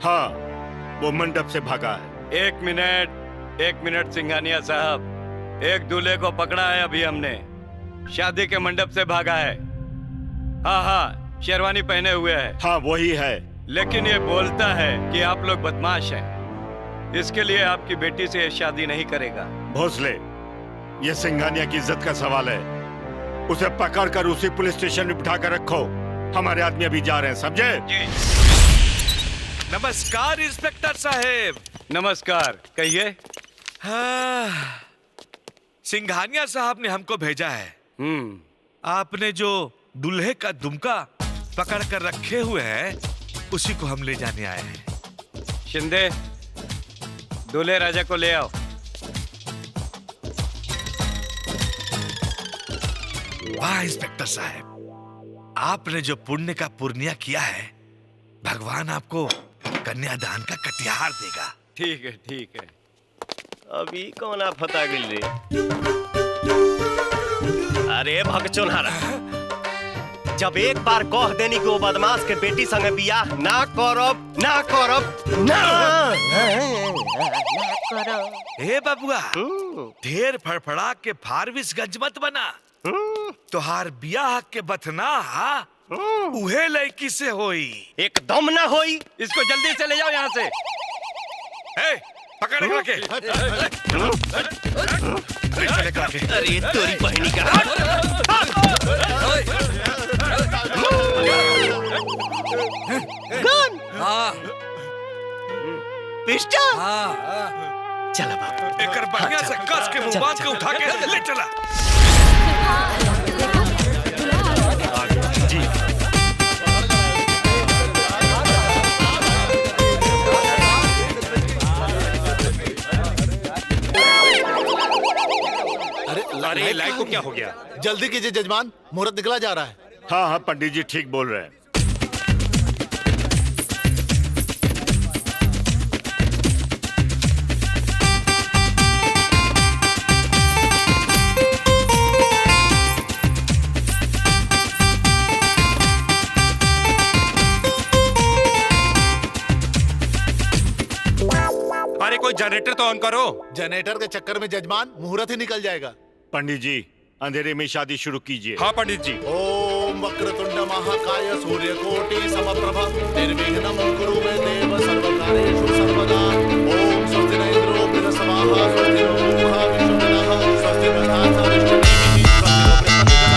हाँ, वो मंडप से भागा है। एक मिनट सिंघानिया साहब, एक दूल्हे को पकड़ा है अभी हमने, शादी के मंडप से भागा है। हाँ, शेरवानी पहने हुए है। हाँ वही है। लेकिन ये बोलता है कि आप लोग बदमाश हैं, इसके लिए आपकी बेटी से शादी नहीं करेगा। भोसले, ये सिंघानिया की इज्जत का सवाल है। उसे पकड़कर उसी पुलिस स्टेशन में बिठा कर रखो। हमारे आदमी अभी जा रहे हैं, समझे? जी। नमस्कार इंस्पेक्टर साहेब। नमस्कार, कहिए। हाँ, सिंघानिया साहब ने हमको भेजा है। आपने जो दूल्हे का दुमका पकड़ कर रखे हुए हैं, उसी को हम ले जाने आए हैं। शिंदे, दूल्हे राजा को ले आओ। वाह इंस्पेक्टर साहब, आपने जो पुण्य का पुर्निया किया है, भगवान आपको कन्यादान का कटिहार देगा। ठीक है, ठीक है। अभी कौन आप फता गिल? अरे भगचोनहरा, जब एक बार कह देनी कि वो बदमाश के बेटी संगे बियाह ना करब, ना करब, ना करब। ए बबुआ, ढेर फड़फड़ा के फारबिसगंज मत बना। तोहार बियाह के बथना उहे लड़की से होई। एकदम ना होई। इसको जल्दी से ले जाओ यहाँ से। ए, पकड़ के। अरे तोरी बहनी का गन। पिस्टल। चला बाबू, एकर बढ़िया से कस के मुंह बांध के उठा के ले चला। जी। अरे लाइट को क्या हो गया? जल्दी कीजिए जजमान, मुहूर्त निकला जा रहा है। हाँ, पंडित जी ठीक बोल रहे हैं। अरे कोई जनरेटर तो ऑन करो। जनरेटर के चक्कर में जजमान मुहूर्त ही निकल जाएगा। पंडित जी, अंधेरे में शादी शुरू कीजिए। हाँ पंडित जी। ओम वक्रतुंड महाकाय सूर्यकोटि समप्रभा निर्विघ्नं कुरु मे देव सर्वकार्येषु सर्वदा। ओम स्वस्ति न इंद्रो बृहस्पतिः स्वस्ति नो पूषा विश्ववेदाः स्वस्ति नः सारिष्ठिः स्वस्ति नो बृहस्पतिर्दधातु।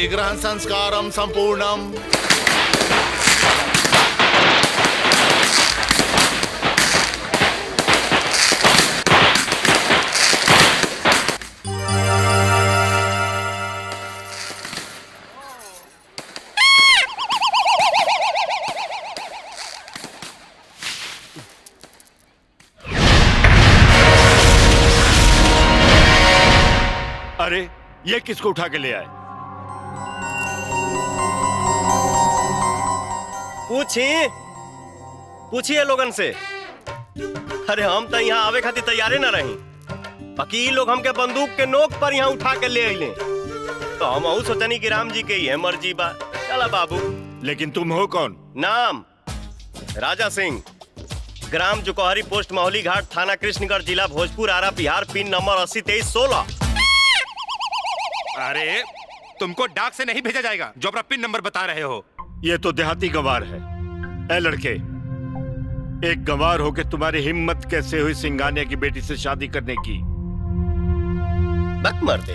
ग्रहण संस्कारम संपूर्णम। अरे ये किसको उठा के ले आए? पूछिए लोगन से। अरे हम तो यहाँ आवे खातिर तैयारे न रही, बाकी लोग हमके बंदूक के नोक पर यहाँ उठा के ले आइले, तो हम सोचनी कि राम जी के ये मर्जी बा। चला बाबू। लेकिन तुम हो कौन? नाम राजा सिंह, ग्राम जुकोहरी, पोस्ट मौली घाट, थाना कृष्णगढ़, जिला भोजपुर, आरा, बिहार, पिन नंबर 802316। अरे तुमको डाक से नहीं भेजा जाएगा जो अपना पिन नंबर बता रहे हो। ये तो देहाती गंवार है। ए लड़के, एक गंवार होके तुम्हारी हिम्मत कैसे हुई सिंघानिया की बेटी से शादी करने की? बक मरते।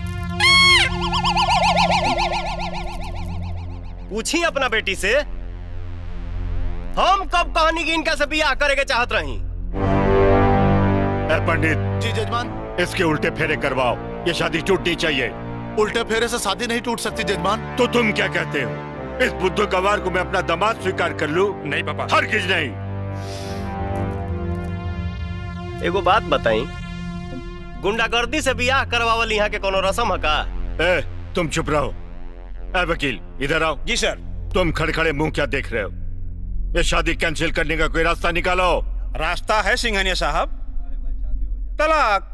पूछी अपना बेटी से, हम कब कहानी की इनका से बियाह करेंगे चाहत रही। ए पंडित जी जजमान। इसके उल्टे फेरे करवाओ, ये शादी टूटनी चाहिए। उल्टे फेरे से शादी नहीं टूट सकती जजमान। तो तुम क्या कहते हो? इस बुद्धू गंवार को मैं अपना दामाद स्वीकार कर लूं? नहीं पापा। हरगिज नहीं। एगो बात बताई, गुंडागर्दी से बियाह करवावल यहाँ के कोनो रस्म है का? ए, तुम चुप रहो। ए वकील, इधर आओ। जी सर। तुम खड़े खड़े मुंह क्या देख रहे हो? ये शादी कैंसिल करने का कोई रास्ता निकालो। रास्ता है सिंघानिया साहब, तलाक।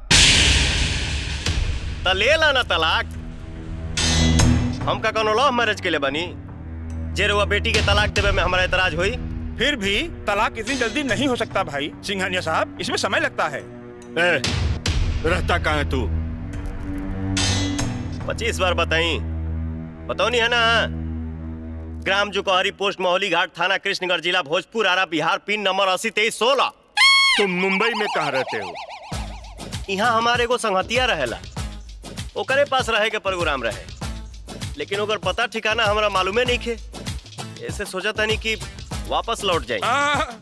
ले ला ना तलाक। हम का कोनो लव मैरिज के लिए बनी जे रुआ बेटी के तलाक देवे में हमारा एतराज हुई? फिर भी तलाक इतनी जल्दी नहीं हो सकता भाई सिंघानिया साहब, इसमें समय लगता है। ए, रहता कहाँ है तू? 25 बार बताई, बताओ नहीं है ना? ग्राम जुकोहरी, पोस्ट मोहली घाट, थाना कृष्णगढ़, जिला भोजपुर, आरा, बिहार, पिन नंबर 802316। तुम मुंबई में कहाँ रहते हो? यहाँ हमारे को संगतिया रहेला, ओकरे पास रहे के प्रोग्राम रहे, लेकिन ओकर पता ठिकाना हमरा मालूमे नहीं खे। ऐसे सोचा था नहीं कि वापस लौट जाए।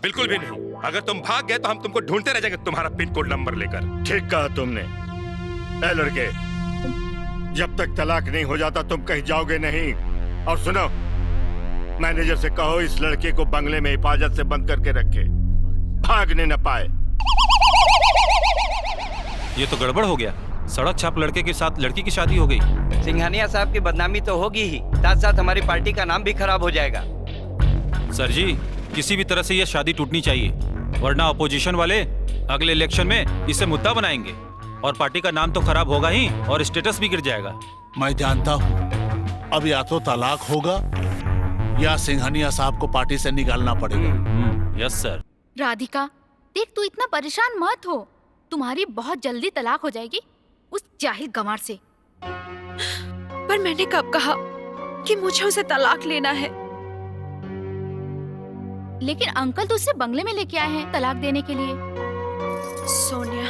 बिल्कुल भी नहीं। अगर तुम भाग गए तो हम तुमको ढूंढते रह जाएंगे तुम्हारा पिन कोड नंबर लेकर। ठीक कहा तुमने। ए लड़के, जब तक तलाक नहीं हो जाता तुम कहीं जाओगे नहीं। और सुनो, मैनेजर से कहो इस लड़के को बंगले में हिफाजत से बंद करके रखे, भागने न पाए। ये तो गड़बड़ हो गया। सड़क छाप लड़के के साथ लड़की की शादी हो गई। सिंघानिया साहब की बदनामी तो होगी ही, साथ साथ हमारी पार्टी का नाम भी खराब हो जाएगा। सर जी, किसी भी तरह से यह शादी टूटनी चाहिए, वरना अपोजिशन वाले अगले इलेक्शन में इसे मुद्दा बनाएंगे और पार्टी का नाम तो खराब होगा ही और स्टेटस भी गिर जाएगा। मैं जानता हूँ अब या तो तलाक होगा या सिंघानिया साहब को पार्टी से निकालना पड़ेगा। यस सर। राधिका, देख तू इतना परेशान मत हो, तुम्हारी बहुत जल्दी तलाक हो जाएगी उस जाहिल गंवार से। पर मैंने कब कहा कि मुझे उसे तलाक लेना है? लेकिन अंकल तो उसे बंगले में लेके आए हैं तलाक देने के लिए। सोनिया,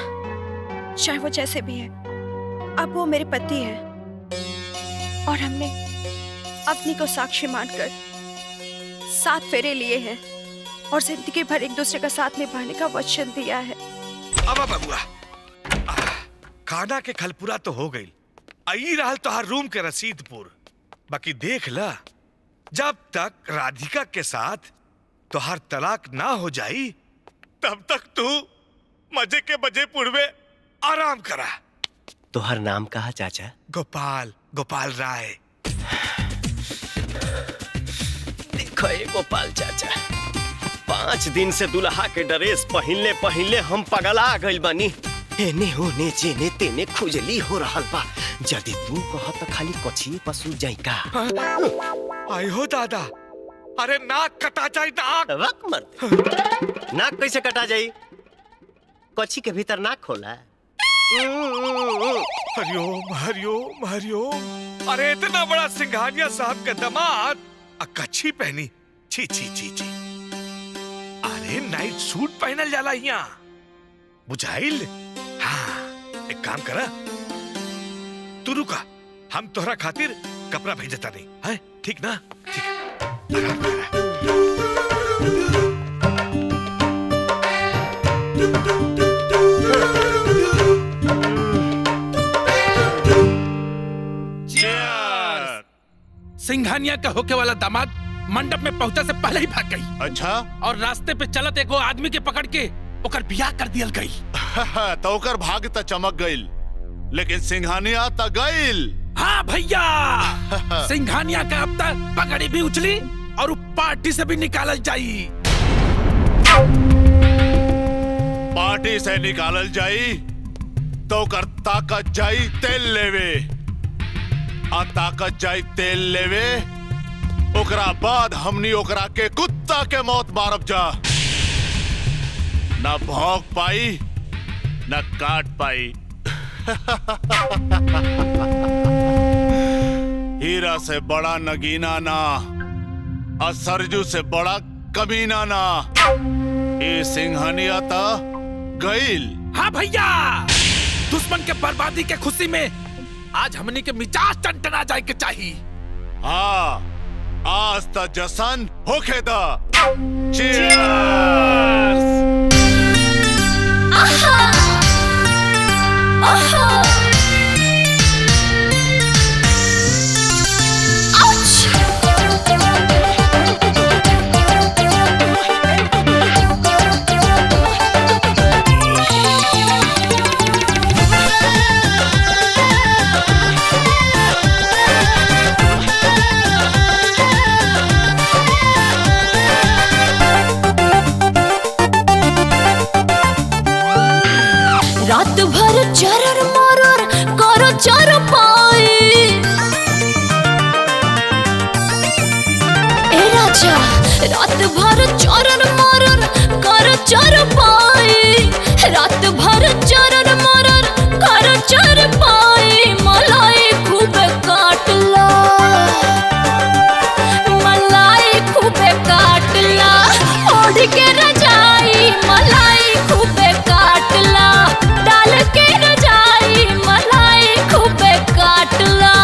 चाहे वो जैसे भी है, अब वो मेरे पति है और हमने अपनी को साक्षी मानकर 7 फेरे लिए हैं और जिंदगी भर एक दूसरे का साथ निभाने का वचन दिया है। अब बबुआ, खाना के खलपुरा तो हो गई, आई रहल तोहार रूम के रसीदपुर। बाकी देख ला, जब तक राधिका के साथ तोहार तलाक ना हो जाई तब तक तू मजे के बजे पुरवे आराम करा। तोहर नाम कहा चाचा? गोपाल, गोपाल राय। देखो ये गोपाल चाचा, 5 दिन से दुल्हा के ड्रेस पहनले हम पगला गइल बानी। एने होने जेने तेने खुजली हो रहल बा। यदि तू कह तो खाली कछिए पसू जाई का? आई हो दादा, अरे नाक कटा जाई नाक। वक मर। नाक कैसे कटा जाई? कछी के भीतर नाक होला। हरिओम हरिओम हरिओम। अरे इतना बड़ा सिंघानिया साहब का दामाद आ कच्छी पहनी, छी छी छी छी। अरे नाइट सूट पहनल जाला यहाँ, बुझाइल? हाँ, एक काम करा, तू रुका, हम तोहरा खातिर कपड़ा भेजता नहीं है, ठीक ना? ठीक है, आराम करा। सिंघानिया का होके वाला दामाद मंडप में पहुंचा से पहले ही भाग गई। अच्छा? और रास्ते पे चलत एगो आदमी के पकड़ के ओकर बियाह कर दियल गई। तो ओकर भाग्य त चमक गइल, लेकिन सिंघानिया त गइल। हाँ भैया, सिंघानिया का अब तक पगड़ी भी उछली और पार्टी से भी निकालल जाई। पार्टी से निकालल जाई तो ओकर ताकत जाई तेल लेवे, आ ताकत जाई तेल लेवे, ओकरा बाद हमनी ओकरा के कुत्ता के मौत मारब जा। न भौंक पाई न काट पाई। हीरा से बड़ा नगीना ना, और सरजू से बड़ा कमीना ना। ये सिंघानिया ता गइल। हाँ भैया, दुश्मन के बर्बादी के खुशी में आज हमनी के मिजाज टनटना जाए के चाहिए। हाँ, आज ता जशन होके दा। भर चरन मरन कर चर पाई, रात भर चरन मरन कर चर पाई, मलाई खूब काटला, मलाई खूब काटला, ओढ़ के रजाई मलाई खूब काटला, डाल के रजाई मलाई खूब काटला।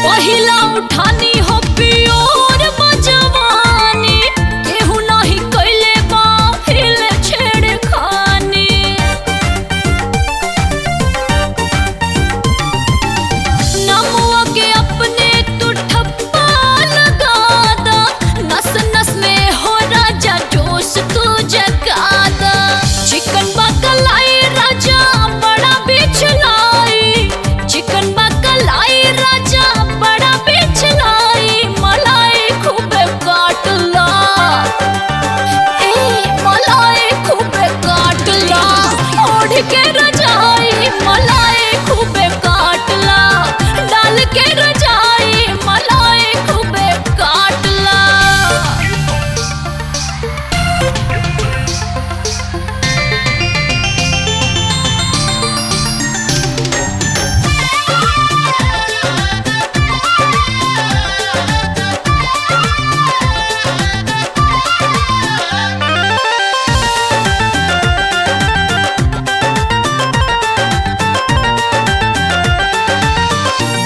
पहिला उठानी हो पियोर बजवानी, केहू नहीं कैले बाहिल छेड़खानी। नमुआ के अपने तू ठप्पा लगा दा, नस नस में हो राजा जोश तू जगा दा। चिकन बकलाई राजा बड़ा बिछलाई, चिकन बकलाई राजा बड़ा बिछलाई, मलाई खूब काटला, मलाई खूब काटला, ओढ़ के रजाई मलाई खूब काटला, डाल के रजाई मलाई खूब काटला।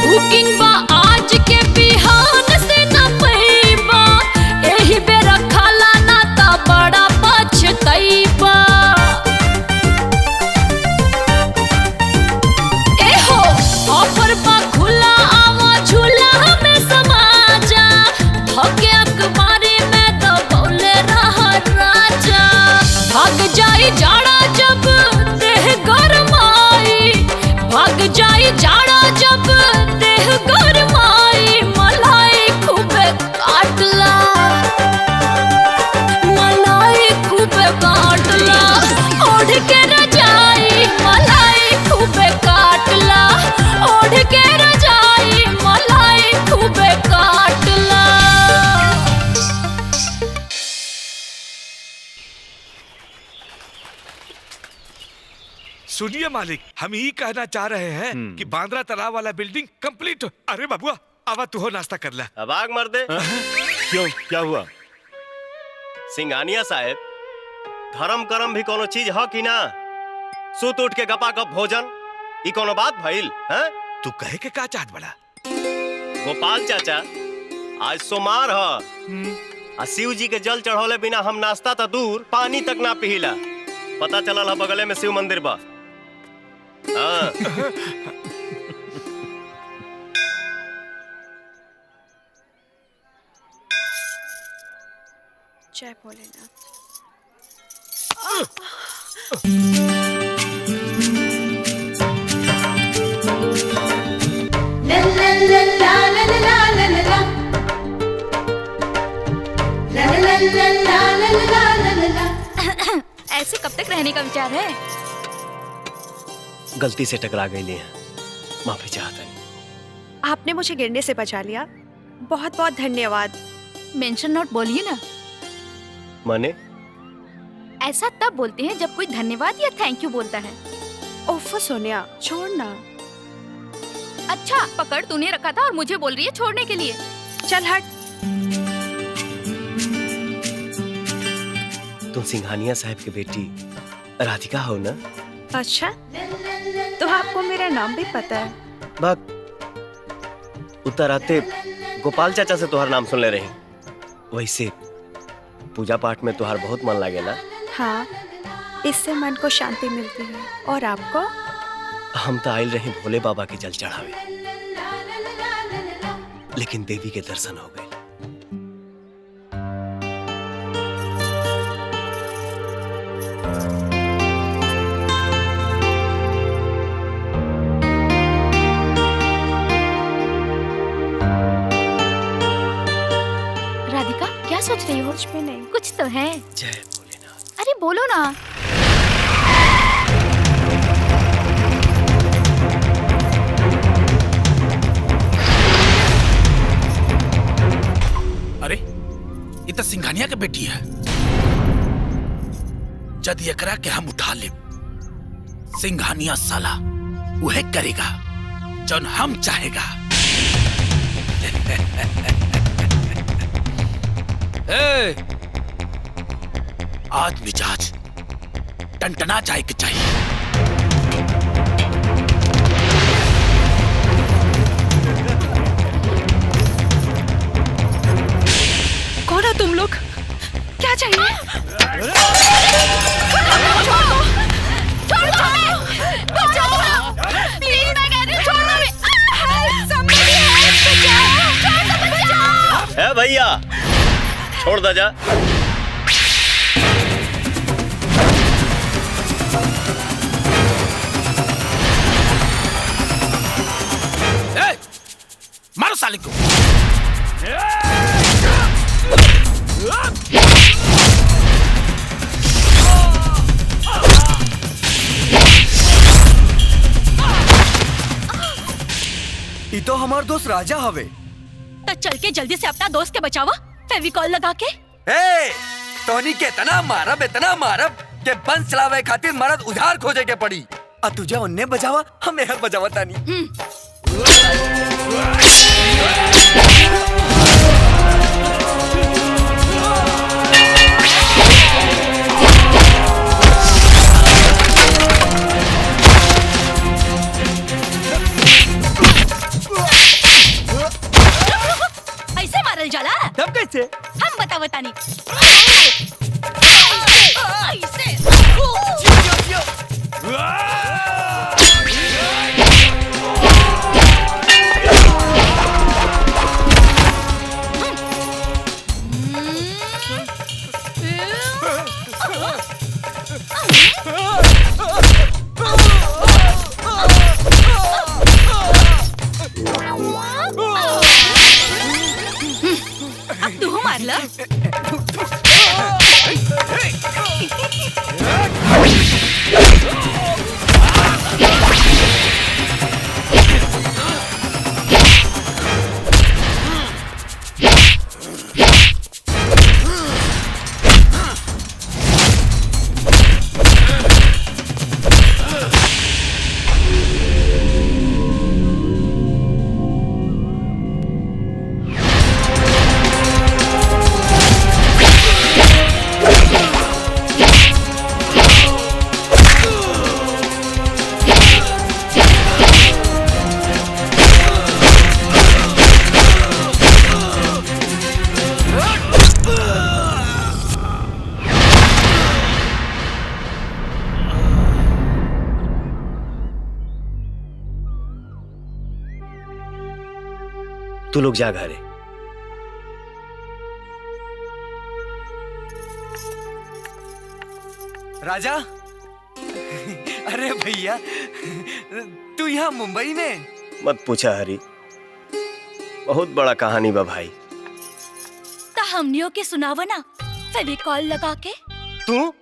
बुकिंग बा आज के बिहान से न पैबा, एही बेरा खाला ना ता बड़ा पछतैबा। एहो ऑफर बा खुला आवा झूला में समा जा, धके अखबारी में दबौले रहा राजा। भाग जाई जाड़ा जब देह गरमाई, भाग जाई जाड़ा जब देह गरमाई, मलाई खूब काटला, मलाई खूब काटला, ओढ़ के रजाई मलाई खूब काटला, ओढ़ के रजाई मलाई खूब काटला। सुनिए मालिक, हम ही कहना चाह रहे हैं कि बांद्रा तालाब वाला बिल्डिंग कंप्लीट हो। अरे बाबुआ आवा तू हो नाश्ता कर ले। अब आग मर दे। क्यों, क्या हुआ? सिंघानिया साहब, धर्म करम भी कोनो चीज है कि ना? सुत उठ के गपा गप भोजन, ई कोनो बात भइल? हैं? तू कहे के का चाहत बड़ा? गोपाल चाचा, आज सोमवार ह, आ शिव जी के जल चढ़ौले बिना हम नाश्ता तो दूर पानी तक ना पिहिला। पता चलल है बगले में शिव मंदिर बा। हाँ। जय भोलेनाथ। ऐसे कब तक रहने का विचार है? गलती से टकरा गई हैं, माफी चाहता हूँ। आपने मुझे गिरने से बचा लिया, बहुत बहुत धन्यवाद। मेंशन नोट बोलिए ना। माने? ऐसा तब बोलते हैं जब कोई धन्यवाद या थैंक यू बोलता है। ओफो सोनिया, छोड़ना। अच्छा पकड़, तूने रखा था और मुझे बोल रही है छोड़ने के लिए। चल हट। तुम सिंघानिया साहब की बेटी राधिका हो ना? अच्छा, तो आपको मेरा नाम भी पता है? बात उतर आते गोपाल चाचा से तुहार नाम सुन ले रही। वैसे पूजा पाठ में तुहार बहुत मन लगेला। हाँ, इससे मन को शांति मिलती है। और आपको? हम तो आयल रहे भोले बाबा के जल चढ़ावे, लेकिन देवी के दर्शन हो गए। जय भोलेनाथ। अरे बोलो ना। अरे ये तो सिंघानिया के बेटी है। जद एकरा के हम उठा ले, सिंघानिया साला वह करेगा जौन हम चाहेगा। ए, आज मिजाज टनटना जाए के चाहिए। कौन हो तुम लोग? क्या चाहिए? है भैया, छोड़ दो जा। मारो साले को। ये तो हमार दोस्त राजा हवे। तो चल के जल्दी से अपना दोस्त के बचावा, फेविकॉल लगा के। ए, तोनी के इतना मारब के बंस चलावे खातिर मरद उधार खोजे के पड़ी। आ तुझे उन्ने बजावा, हम यहाँ बजावा तानी। ऐसे मारल जाला? तब कैसे? हम बतावतानी। अब तू मार ला। तू लोग जा घरे। राजा, अरे भैया, तू यहाँ मुंबई में? मत पूछा हरी, बहुत बड़ा कहानी बा भाई। ता हमनियों के सुनावा ना, फेविकॉल लगा के। तू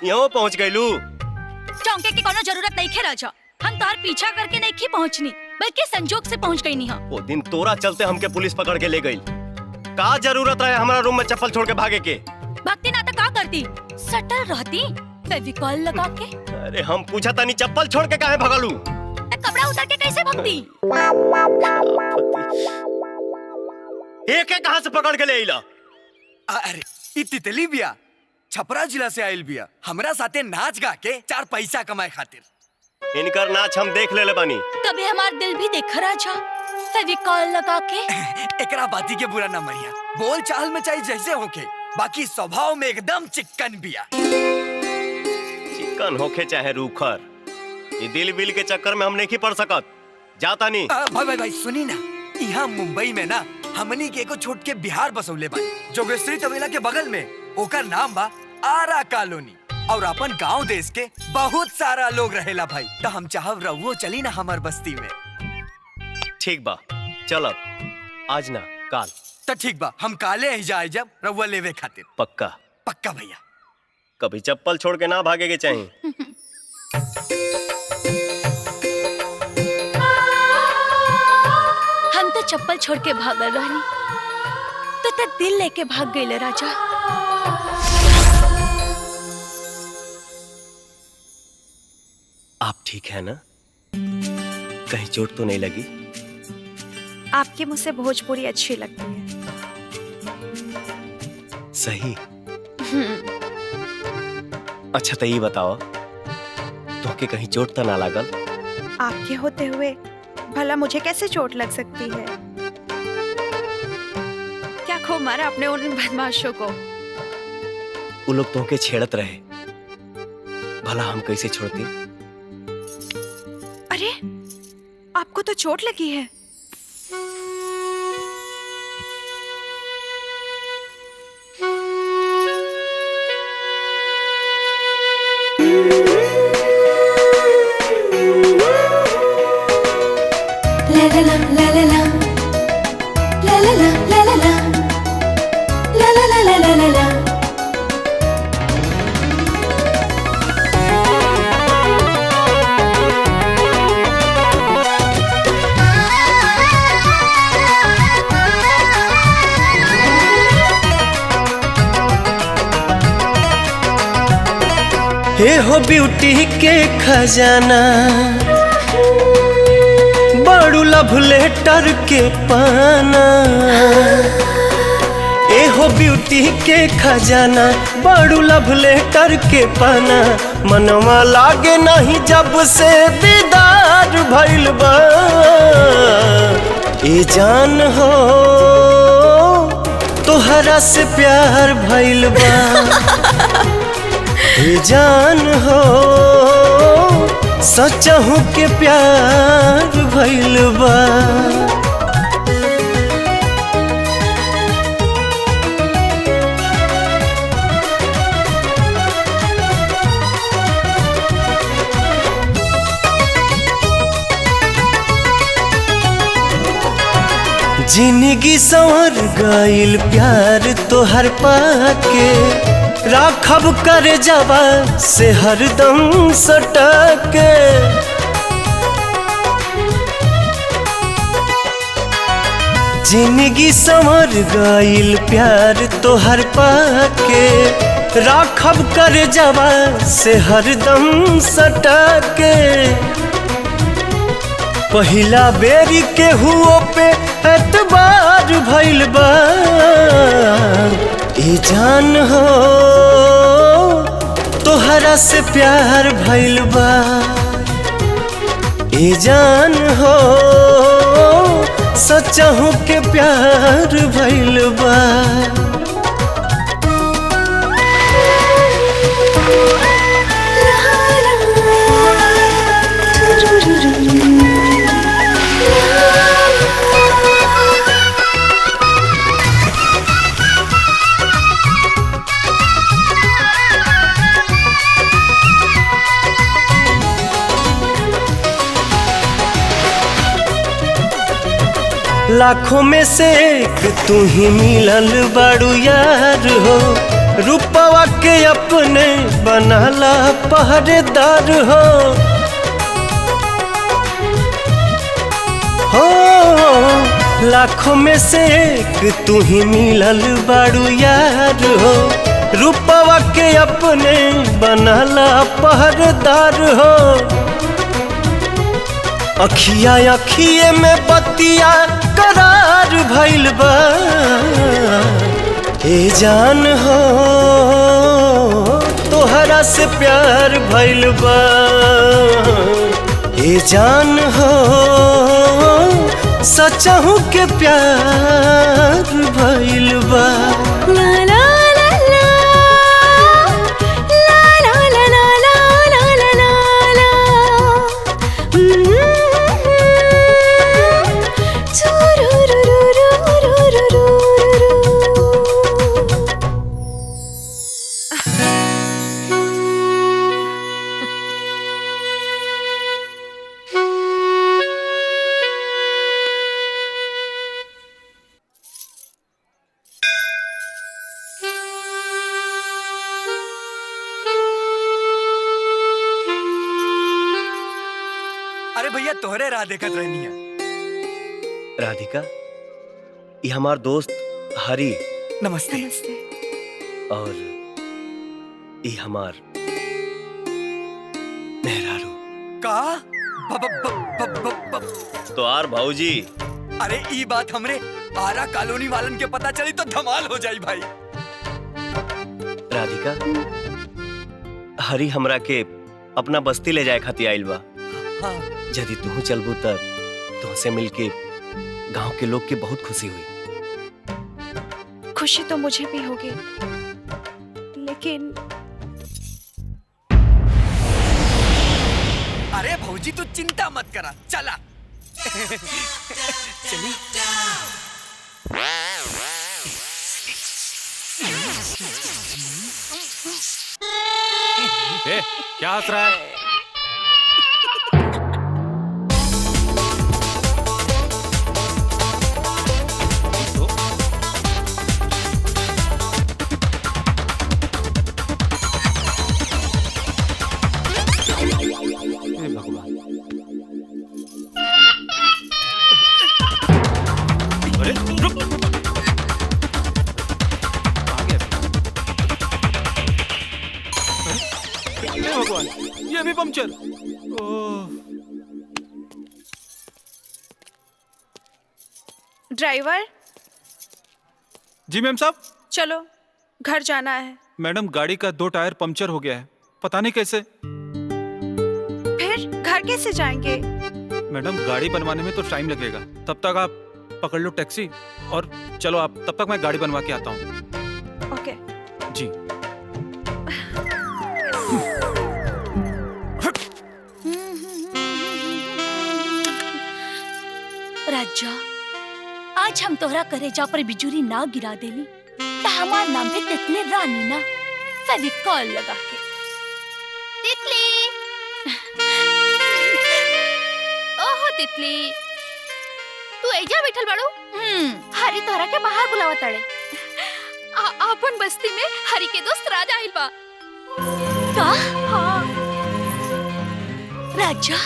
यहाँ पहुँच गईलू? चौंके की कोनो जरूरत नहीं खे राजा। हम तार पीछा करके नहीं की पहुँचनी, बल्कि संजोग से पहुँच गई नहीं। वो दिन तोरा चलते हमके पुलिस पकड़ के ले गई। का जरूरत है हमारा रूम में चप्पल छोड़ के भागे के? भक्ति ना तो का करती, सटल रहती फेविकॉल लगा के। अरे हम पूछा था नहीं, चप्पल छोड़ के काहे भगालू? कपड़ा उतार के कैसे भक्ति? एक कहाँ से पकड़ के ले आइला? अरे ई तितली बिया, छपरा जिला से आयल बिया, हमरा साथे नाच गा के 4 पैसा कमाए खातिर। इनकर नाच हम देख ले बानी। तभी हमार दिल भी देख राजा, फेविकॉल लगा के। एकरा बाती के बुरा ना मनिया, बोल चाल में चाहे जैसे होके, बाकी स्वभाव में एकदम चिकन बिया। चिकन होके चाहे रूखर, ये दिल बिल के चक्कर में हम नहीं पड़ सकत। जाता नहीं। भाई सुनी ना, यहाँ मुंबई में ना हमनी के एको छोट के बिहार बसौले बानी, जोगेश्वरी तबेला के बगल में। ओकर नाम बा आरा कॉलोनी, और अपन गांव देश के बहुत सारा लोग रहेला भाई। तो हम चाहब रहुओ चली ना हमार बस्ती में। ठीक बा, चलब आज ना काल। तो ठीक बा, हम काले ही जाए जब रहुआ लेवे खातिर। पक्का। पक्का भैया। कभी चप्पल छोड़ के ना भागे के चाहिए। हम तो चप्पल छोड़ के भागल रहनी, तो दिल लेके भाग गए राजा। आप ठीक है ना? कहीं चोट तो नहीं लगी? आपके मुँह से भोजपुरी अच्छी लगती है। सही। अच्छा तो ये बताओ, तो के कहीं चोट तो ना लागल? आपके होते हुए भला मुझे कैसे चोट लग सकती है? क्या खूब मारा अपने उन बदमाशों को। वो लोग तो के छेड़त रहे, भला हम कैसे छोड़ते? अरे आपको तो चोट लगी है। हे हो ब्यूटी के खजाना, बड़ू लव लेटर के पाना। ए हो ब्यूटी के खजाना, बड़ू लव लेटर के पाना। मनवा लागे नहीं जब से दीदार भइल बा। ए जान हो तोहरा से प्यार भइल बा। ए जान हो सचहु के प्यार भइल बा। जिंदगी संवर गइल प्यार तोहर पाके। राखब कर जवा से हरदम सटके। जिंदगी संवर गइल प्यार तोहर पाके। राखब कर जवा से हरदम सटके। पहिला बेरी के हुओ पे एतबार भइल बा। ए जान हो तोहरा से प्यार भइल बा। ए जान हो सचहु के प्यार भइल बा। लाखों में से एक तू ही मिलल बड़ू यार हो। रूपवा के अपने बनाला पहरेदार हो। लाखों में से एक तू ही मिलल बड़ू यार हो। रूपवा के अपने बनाला पहरेदार हो। अखिया अखिए में बतिया करार भइल बा। ए जान हो तोहरा से प्यार भइल बा। ए जान हो सचहु के प्यार भइल बा। भैया तोहरे राह देखत रहनी है। राधिका, ये हमार दोस्त हरी। नमस्ते। नमस्ते। और ये हमार मेहरारू। का तो आर भाऊजी। अरे ई बात हमरे आरा कॉलोनी वालन के पता चली तो धमाल हो जाई भाई। राधिका, हरी हमरा के अपना बस्ती ले जाए खातिर आइल बा। हाँ। यदि तू चलबू तब तुमसे मिलके गांव के लोग के बहुत खुशी हुई। खुशी तो मुझे भी होगी, लेकिन अरे भौजी तू चिंता मत करा, चला। चली। क्या हंस रहा है? अरे रुक! भगवान, ये भी पंक्चर। ड्राइवर। जी मैम साहब। चलो घर जाना है। मैडम गाड़ी का 2 टायर पंक्चर हो गया है, पता नहीं कैसे। फिर घर कैसे जाएंगे? मैडम गाड़ी बनवाने में तो टाइम लगेगा, तब तक आप पकड़ लो टैक्सी और चलो आप, तब तक मैं गाड़ी बनवा के आता हूँ। ओके। जी। राजा, आज हम तोहरा करेजा पर बिजुरी ना गिरा देली तो हमार नाम पे तितली रानी ना फेविकॉल लगा के। तितली। ओहो तितली, तू एजा बैठल बाड़ू? हरी तोहरा के बाहर बुलावा ताड़े। अपन बस्ती में हरी के दोस्त राजा आइल बा। का? हाँ। राजा?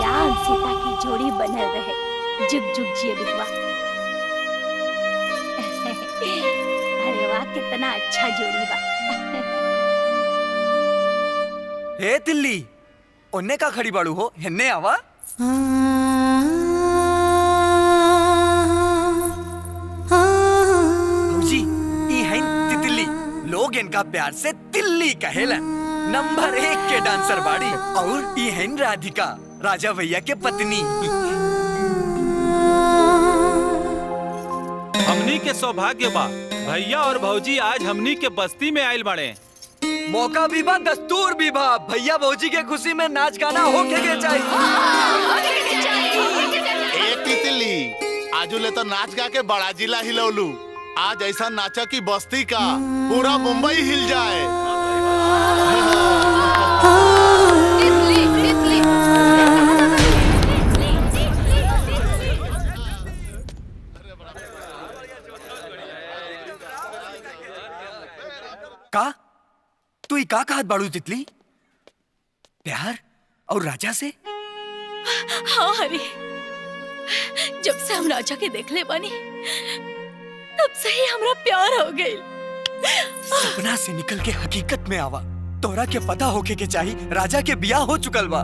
राम सीता की जोड़ी बनल रहे, जुग जुग जिए बिटवा। अरे वाह, कितना अच्छा जोड़ी बा। हे तिल्ली, ओन्ने का खड़ी बाड़ू हो, हेन्ने आवा। भौजी, ई हैं तितली, लोग इनका प्यार से तिल्ली कहेलन। नंबर 1 के डांसर बाड़ी। और ई हैं राधिका, राजा भैया के पत्नी। हमनी के सौभाग्य बा, भैया और भौजी आज हमनी के बस्ती में आइल बाड़े। मौका भी बा, दस्तूर भी बा। भैया भौजी के खुशी में नाच गाना होके के चाहिए। ए तितली, आजू ले तो नाच गा के बड़ा जिला हिलौलू। आज ऐसा नाचा कि बस्ती का पूरा मुंबई हिल जाए। का तू ही का कहत बाड़ू तितली? प्यार और राजा से? हाँ हरी, जब से हम राजा के देख ले बानी तब से ही हमरा प्यार हो गई। सपना से निकल के हकीकत में आवा। तोरा के पता होके के चाहिए राजा के बियाह हो चुकल बा।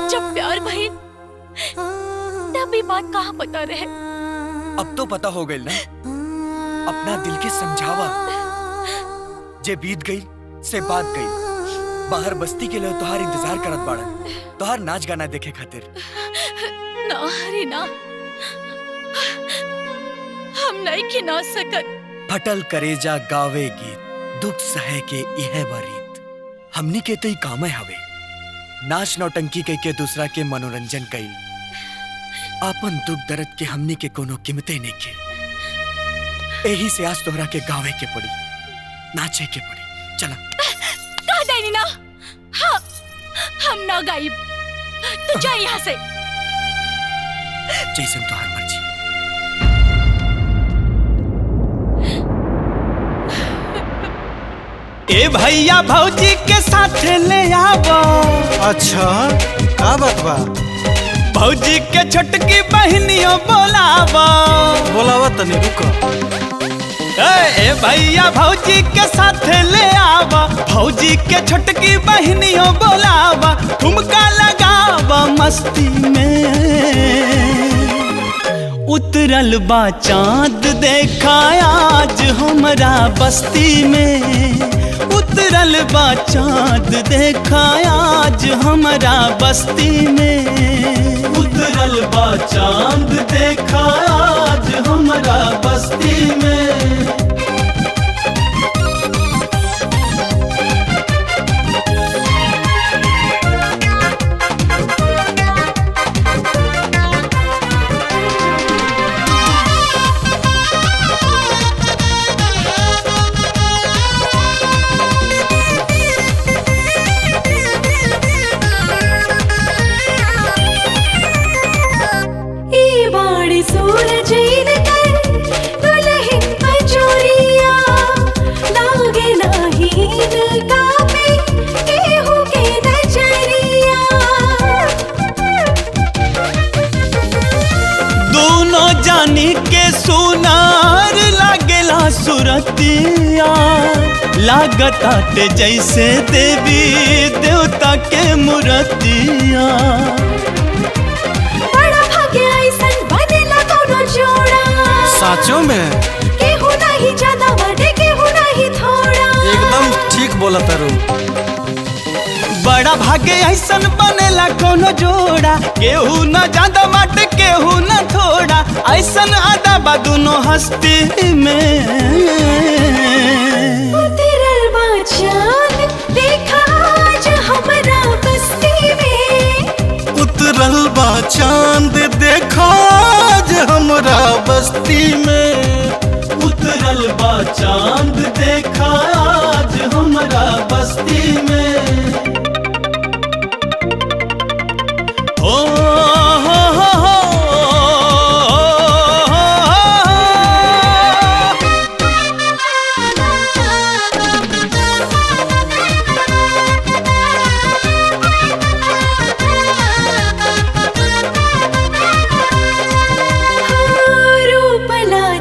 जब प्यार भइल तब ये बात कहाँ पता रहे। अब तो पता हो गई ना। अपना दिल के समझावा। जे बीत गई से बात गई। बाहर बस्ती के लिए तोहार इंतजार करत बाड़न, तोहार नाच गाना देखे खातिर। ना हरी ना, हम नहीं की नाच सकत। फटल करेजा गावे गीत, दुख सहे के यह बरीत। हमनी के तई काम हवे नाच नौटंकी कई के दूसरा के मनोरंजन कईल। आपन दुख दर्द के हमनी के कोनो कीमते नहीं के। यही से आज तोहरा के गावे के पड़ी, नाचे के पड़ी। चला कह देनी ना। हाँ, हम ना गायब। तू जा यहाँ से। जैसन तोहार मर्जी। ए भैया भौजी के साथ ले आवो। अच्छा का बात बा? भौजी के छोटकी बहनियों बोलावा। बोलावा तनी रुको। ए भैया भौजी के साथ ले आवा, भौजी के छोटकी बहनियों बोलावा, ठुमका लगावा मस्ती में। उतरल बा चांद देखा आज हमरा बस्ती में, उतरल बा चांद देखा आज हमरा बस्ती में, उतरल बा चांद देखा आज हमरा बस्ती में। सुनार लागेला सुरतिया, लागताटे जैसे देवी देवता के मूर्तिया। बड़ा भाग्य ऐसन बनेला कोनो जोड़ा। साचो में केहू नहीं ज्यादा बाटे केहू नहीं थोड़ा। एकदम ठीक बोला तारू। बड़ा भाग्य ऐसन बनेला कोनो जोड़ा, केहू न ज्यादा बाटे केहू न थोड़ा, ऐसन आदा बा दोनों हस्ती में। उतरल बा चांद देखा आज हमरा बस्ती में, उतरल बा चांद देखा आज हमरा बस्ती में, उतरल बा चांद देखा आज हमरा बस्ती में। ओ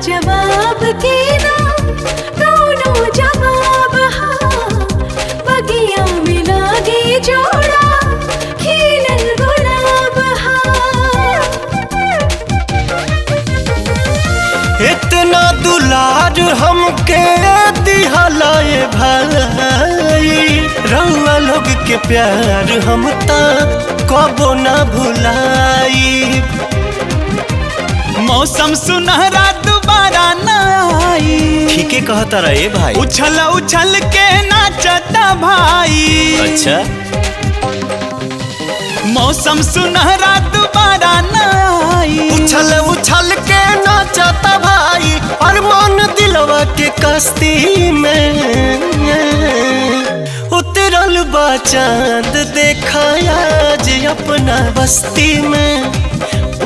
जवाब के ना दोनों जवाब हाँ, बगिया में लागे जोड़ा खिलल गुलाब हाँ। इतना दुलार हमके दिहलाए भाई, रउआ लोग के प्यार हम ता कबो ना भुलाई। मौसम सुनहरा दोबारा ना आई। ठीके कहता रहे भाई। उछल उछल के नाचता भाई। अच्छा मौसम सुनहरा दोबारा ना आई। उछल उछल के नाचता भाई, अरमान दिलवा के कश्ती में। उतरल बा चांद देखा आज अपना बस्ती में,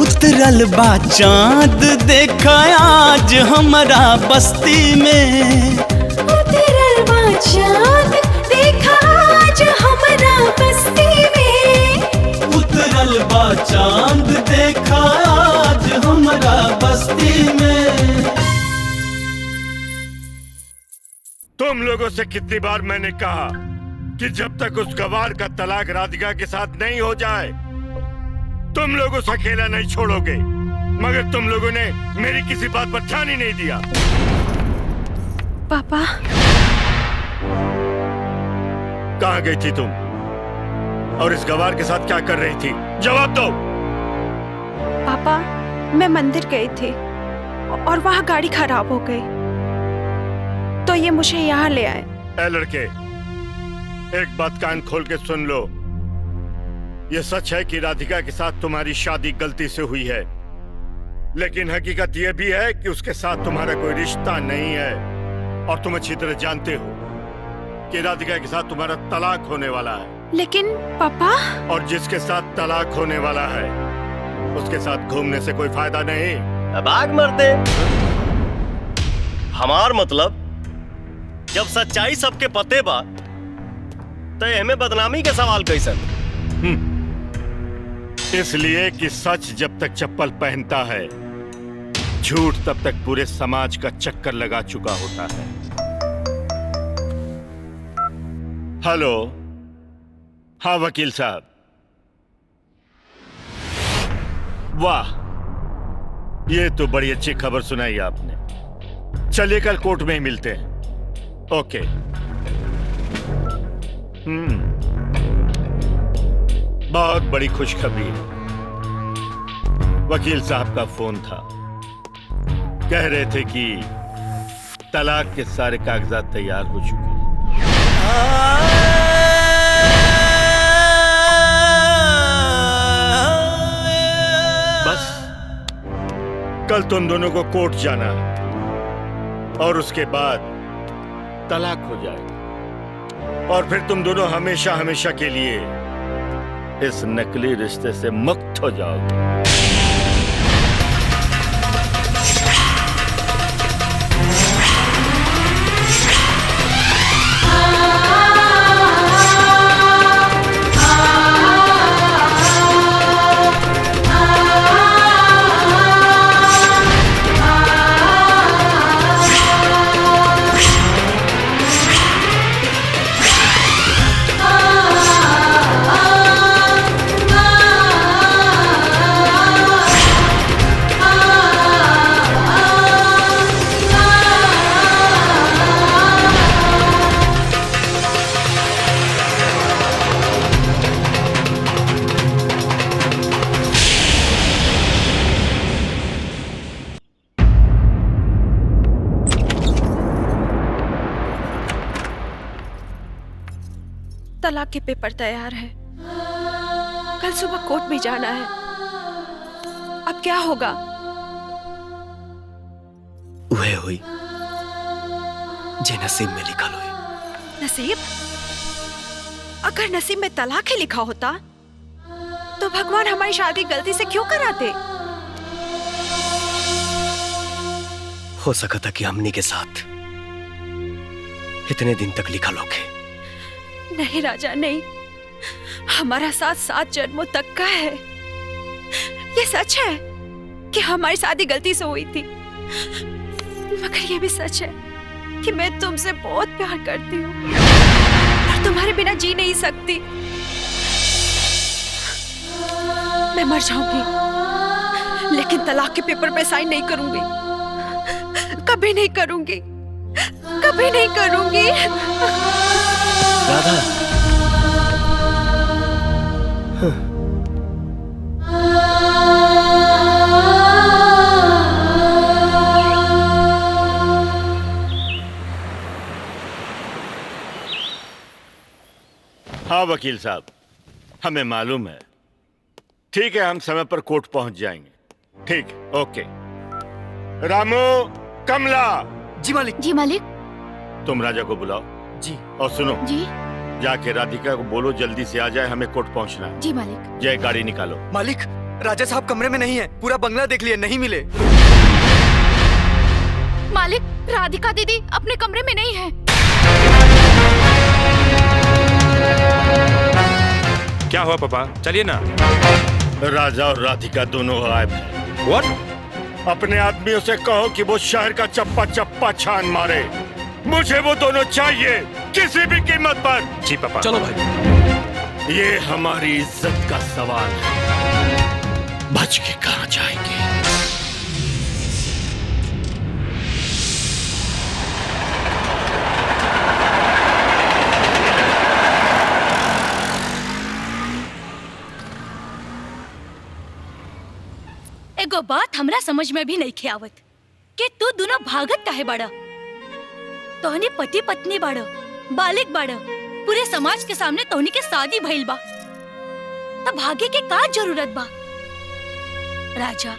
उतरल बा चांद देखा आज हमरा बस्ती में, उतरल बा चांद देखा आज हमरा बस्ती में, उतरल बा चांद देखा आज हमरा बस्ती में। तुम लोगों से कितनी बार मैंने कहा कि जब तक उस गवार का तलाक राधिका के साथ नहीं हो जाए तुम लोग उसे अकेला नहीं छोड़ोगे, मगर तुम लोगों ने मेरी किसी बात पर ध्यान ही नहीं दिया। पापा कहाँ गई थी तुम और इस गवार के साथ क्या कर रही थी? जवाब दो। पापा मैं मंदिर गई थी और वहाँ गाड़ी खराब हो गई तो ये मुझे यहाँ ले आए। ए लड़के, एक बात कान खोल के सुन लो। ये सच है कि राधिका के साथ तुम्हारी शादी गलती से हुई है, लेकिन हकीकत यह भी है कि उसके साथ तुम्हारा कोई रिश्ता नहीं है और तुम अच्छी तरह जानते हो कि राधिका के साथ तुम्हारा तलाक होने वाला है। लेकिन पापा, और जिसके साथ तलाक होने वाला है उसके साथ घूमने से कोई फायदा नहीं। अब आग मरते। हमार मतलब जब सच्चाई सबके पते बा तो हमें बदनामी के सवाल कैसन? इसलिए कि सच जब तक चप्पल पहनता है, झूठ तब तक पूरे समाज का चक्कर लगा चुका होता है। हेलो, हाँ वकील साहब। वाह, ये तो बड़ी अच्छी खबर सुनाई आपने। चलिए कल कोर्ट में ही मिलते हैं। ओके। बहुत बड़ी खुशखबरी है। वकील साहब का फोन था, कह रहे थे कि तलाक के सारे कागजात तैयार हो चुके हैं। बस कल तुम दोनों को कोर्ट जाना है और उसके बाद तलाक हो जाएगा और फिर तुम दोनों हमेशा हमेशा के लिए इस नकली रिश्ते से मुक्त हो जाओगे। तलाक के पेपर तैयार है, कल सुबह कोर्ट में जाना है। अब क्या होगा? वह हुई जे नसीब में लिखा हुई। नसीब? अगर नसीब में तलाक ही लिखा होता तो भगवान हमारी शादी गलती से क्यों कराते? हो सका था कि हमनी के साथ इतने दिन तक लिखा लोगे। नहीं राजा, नहीं। हमारा साथ 7 जन्मों तक का है। ये सच है कि हमारी शादी गलती से हुई थी, मगर ये भी सच है कि मैं तुमसे बहुत प्यार करती हूँ और तुम्हारे बिना जी नहीं सकती। मैं मर जाऊंगी लेकिन तलाक के पेपर पे साइन नहीं करूंगी। कभी नहीं करूंगी, कभी नहीं करूंगी। राधा, हाँ वकील साहब, हमें मालूम है। ठीक है, हम समय पर कोर्ट पहुंच जाएंगे। ठीक, ओके। रामू, कमला। जी मालिक। जी मालिक। तुम राजा को बुलाओ। जी। और सुनो जी। जाके राधिका को बोलो जल्दी से आ जाए, हमें कोर्ट पहुंचना है। जी मालिक। जय, गाड़ी निकालो। मालिक, राजा साहब कमरे में नहीं है, पूरा बंगला देख लिया, नहीं मिले। मालिक, राधिका दीदी अपने कमरे में नहीं है। क्या हुआ पापा? चलिए ना। राजा और राधिका दोनों गायब हैं। What? अपने आदमियों से कहो कि वो शहर का चप्पा चप्पा छान मारे। मुझे वो दोनों चाहिए, किसी भी कीमत पर। जी पापा। चलो भाई। ये हमारी इज्जत का सवाल है। बच के कहाँ जाएंगे? एगो बात हमरा समझ में भी नहीं खियावत कि तू दोनों भागत काहे बाड़ा। तोहनी पति पत्नी बाड़ा, बालिक बाड़ा, पूरे समाज के सामने तोहनी के शादी भइल बा, तब भागे के का जरूरत बा? राजा,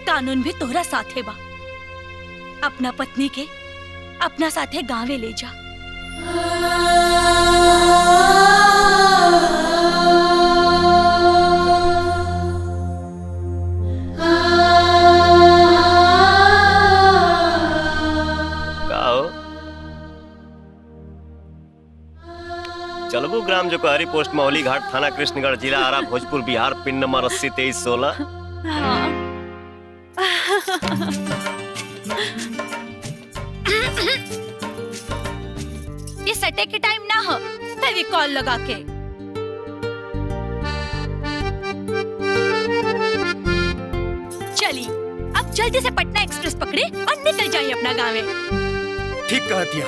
कानून भी तोहरा साथे बा। अपना पत्नी के अपना साथे गांवे ले जा। राम जोकहरी, पोस्ट मौली घाट, थाना कृष्णगढ़, जिला आरा, भोजपुर, बिहार, पिन नंबर 802316। ये सटे के टाइम ना हो, तभी कॉल लगा के। चली अब जल्दी से पटना एक्सप्रेस पकड़े और निकल जाइए अपना गाँव में। ठीक कहतिया।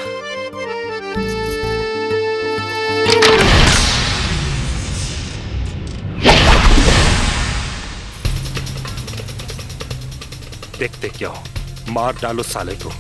देखते क्या हो, मार डालो साले को।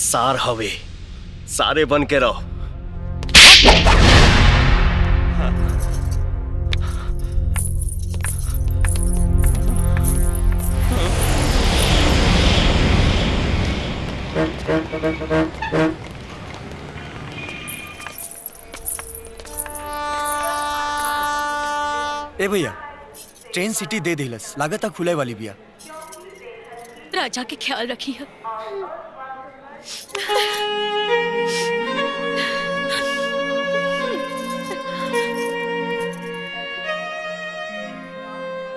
सार हवे, सारे बन के रहो। ए भैया, ट्रेन सिटी दे दिलस, लागत खुले वाली बिया। राजा के ख्याल रखिए।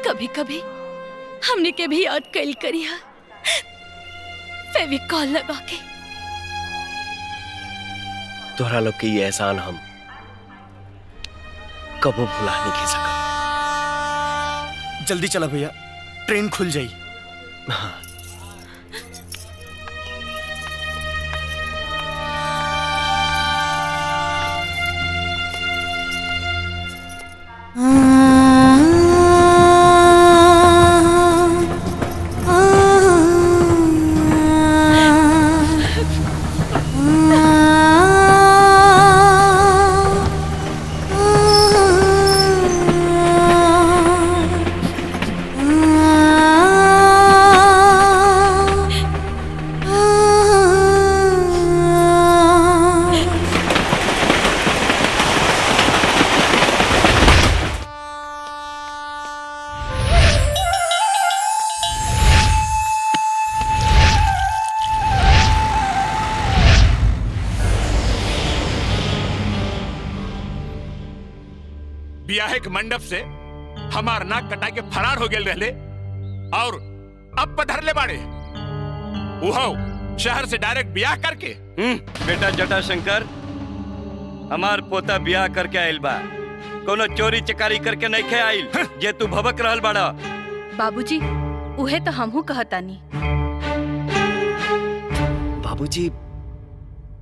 कभी कभी हमने के भी याद कैल करिया, फेविकॉल लगा के। तोहरा लोग के ये एहसान हम कबो भुला नहीं की सकत। जल्दी चला भैया, ट्रेन खुल जाई। हाँ। ब्याह के मंडप से हमार नाक कटा के फरार हो गेल रहले और अब पधर ले बाड़े उहो शहर से डायरेक्ट ब्याह करके। बेटा जटाशंकर, हमार पोता ब्याह करके आइल बा, कोनो चोरी चकारी करके नहीं खे आइल जे तू भबक रहल बाड़ा। बाबूजी, उहे तो हमहू कहतानी। बाबूजी,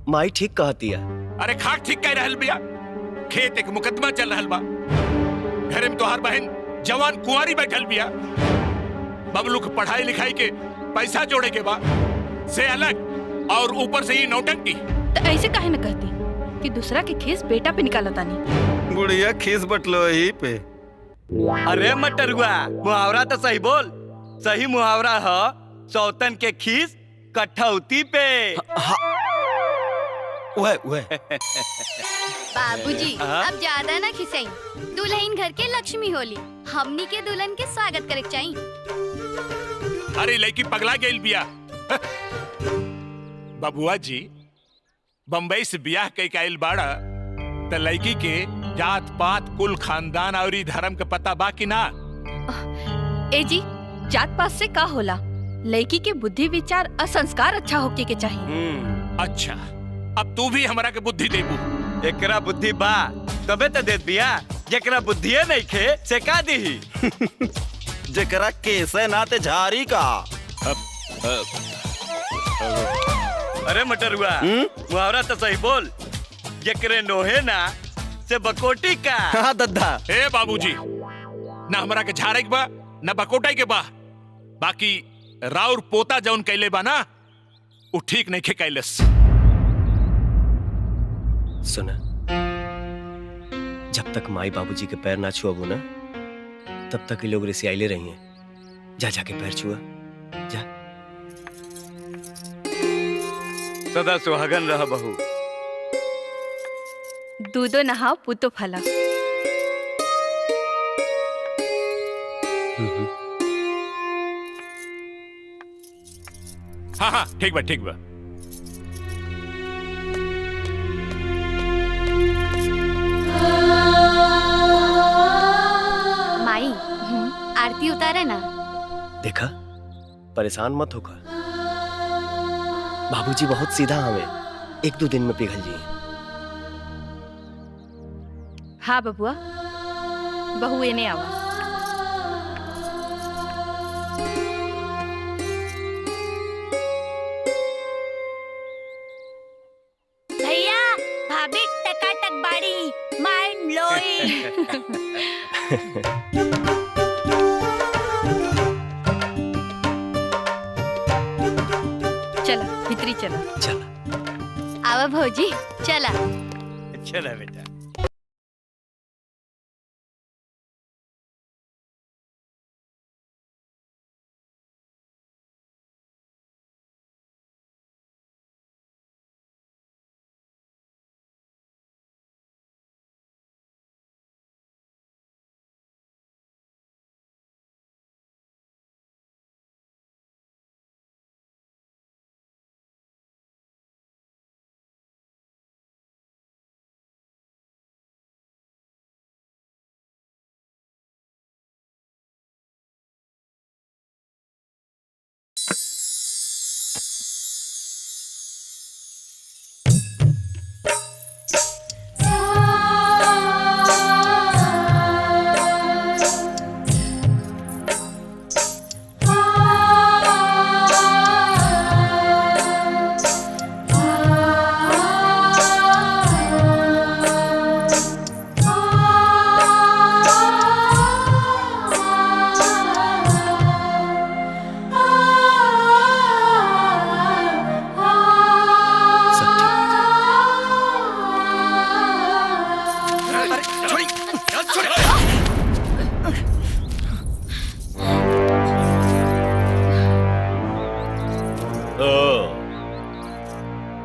माई ठीक कहती है। अरे खाक ठीक कह रहल बिया, खेत एक मुकदमा चल रहल बा, घरे में तोहार बहन जवान कुंवारी बैठल बिया, बबलू के पढ़ाई लिखाई के पैसा जोड़े के बा से अलग, और ऊपर से ये नौटंकी। तो ऐसे काहे न कहती कि दूसरा के खेस बेटा पे निकालतानी। गुड़िया खीस बटलो ही पे। अरे मटरुआ, मुहावरा तो सही बोल। सही मुहावरा है सौतन के खीस कठौती पे। बाबूजी, अब ज्यादा ना खिसाई, दुल्हन घर के लक्ष्मी होली, हमनी के दुल्हन के स्वागत करे चाहिए। अरे लड़की पगला गेल बिया। बबुआ जी, बम्बई से ब्याह कई आइल बाड़ा, त लड़की के जात पात कुल खानदान और धर्म के पता बा कि ना? ए जी, जात पात से का होला, लड़की के बुद्धि विचार और संस्कार अच्छा होके के चाहिए। अच्छा, अब तू भी हमरा के बुद्धि देबू। एकरा बुद्धि बा तबे तो देत बिया, जेकरा बुद्धिए नहीं खे से का दीही। जेकरा केसे नाते झारी का। अरे मटरुआ, मुहावरा तो सही बोल, जेकरे नोहे ना से बकोटी का। हाँ दद्दा। ए बाबूजी, ना हमरा के झारे के बा ना बकोटाई के बा, बाकी राउर पोता जौन कैले बा ना, वो ठीक नहीं खे कैलस। सुना, जब तक माई बाबूजी के पैर ना छुआबू ना, तब तक ये लोग रिसियाइले रही हैं। जा जाके पैर छुआ जा। सदा सुहागन रह बहू। दूधो नहाओ पुतो फला। हाँ हाँ ठीक बा ठीक बा। माई आरती उतारे ना। देखा, परेशान मत होकर। बाबूजी बहुत सीधा हमें 1-2 दिन में पिघल जी। हाँ बबुआ, बहू एने आवा। भैया भाभी टकाटक बाड़ी, माइंड ब्लोइंग। चला भीतरी चला। चला आवा भौजी चला। चला बेटा।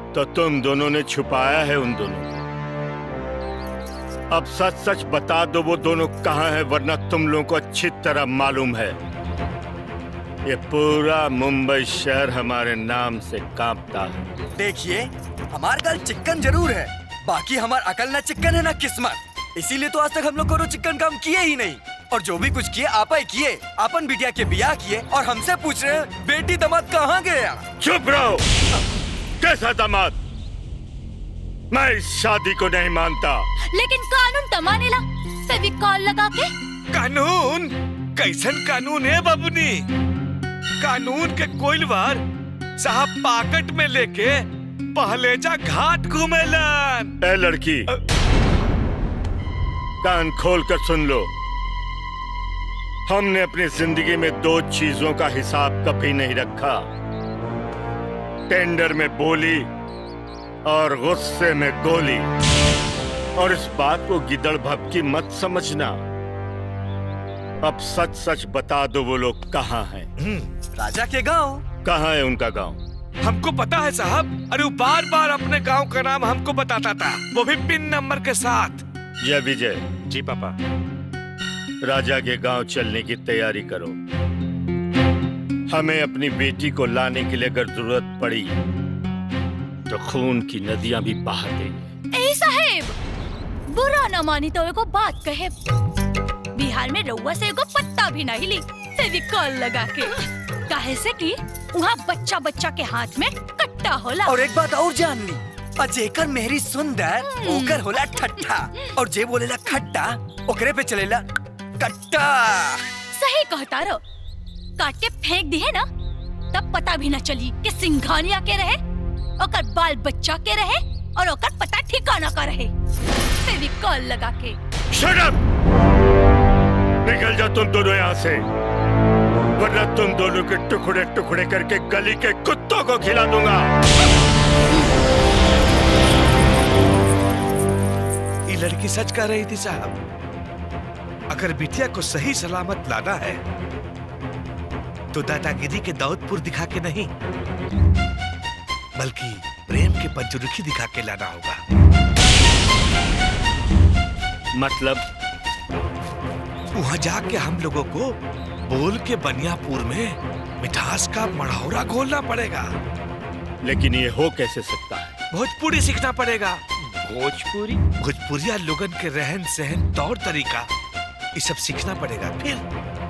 तो तुम दोनों ने छुपाया है उन दोनों को। अब सच सच बता दो वो दोनों कहाँ हैं, वरना तुम लोगों को अच्छी तरह मालूम है ये पूरा मुंबई शहर हमारे नाम से कांपता है। देखिए, हमार गल चिकन जरूर है, बाकी हमार अकल ना चिकन है ना किस्मत। इसीलिए तो आज तक हम लोग को चिकन काम किए ही नहीं, और जो भी कुछ किए आप ही किए। अपन बिटिया के बियाह किए और हमसे पूछ रहे हैं बेटी दामाद कहाँ गया। चुप रहो। कैसा दामाद? मैं इस शादी को नहीं मानता। लेकिन कानून तमानेला फेविकॉल लगा के। कानून? कैसन कानून है बाबूनी? कानून के कोइलवार साहब पाकट में लेके पहलेजा घाट घूमेलन। ए लड़की, कान खोल कर सुन लो। हमने अपनी जिंदगी में 2 चीजों का हिसाब कभी नहीं रखा, टेंडर में बोली और गुस्से में गोली। और इस बात को गिदड़ भभकी मत समझना। अब सच सच बता दो वो लोग कहाँ हैं? राजा के गांव। कहाँ है उनका गांव? हमको पता है साहब। अरे वो बार बार अपने गांव का नाम हमको बताता था, वो भी पिन नंबर के साथ। जय विजय। जी पापा। राजा के गांव चलने की तैयारी करो। हमें अपनी बेटी को लाने के लिए अगर जरूरत पड़ी तो खून की नदियां भी बहा देंगे। ए साहेब, बुरा न मानी तो एको बात कहे। बिहार में रउआ से एको पत्ता भी नहीं ली फेविकॉल लगा के। काहे से कि वहाँ बच्चा बच्चा के हाथ में कट्टा होला। और एक बात और जान ली, जेकर मेहरी सुंदर ओकर होला ठट्ठा, और जे बोलेला खट्टा ओकरे पे चलेला कट्टा। सही कहता रो। काट के फेंक दी है ना, तब पता भी न चली कि सिंघानिया के रहे, ओकर बाल बच्चा के रहे और ओकर पता ठिकाना का रहे। फेविकॉल लगा के। Shut up! निकल जाओ तुम दोनों यहाँ से, वरना तुम दोनों के टुकड़े टुकड़े करके गली के कुत्तों को खिला दूंगा। लड़की सच कह रही थी साहब। अगर बिटिया को सही सलामत लाना है तो दादागिरी के दाऊदपुर दिखा के नहीं, बल्कि प्रेम के पंचरुखी दिखा के लाना होगा। मतलब वहां जाके हम लोगों को बोल के बनियापुर में मिठास का मढ़ौरा घोलना पड़ेगा। लेकिन ये हो कैसे सकता है? भोजपुरी सीखना पड़ेगा। भोजपुरी? भोजपुरिया लोगन के रहन सहन तौर तरीका ये सब सीखना पड़ेगा। फिर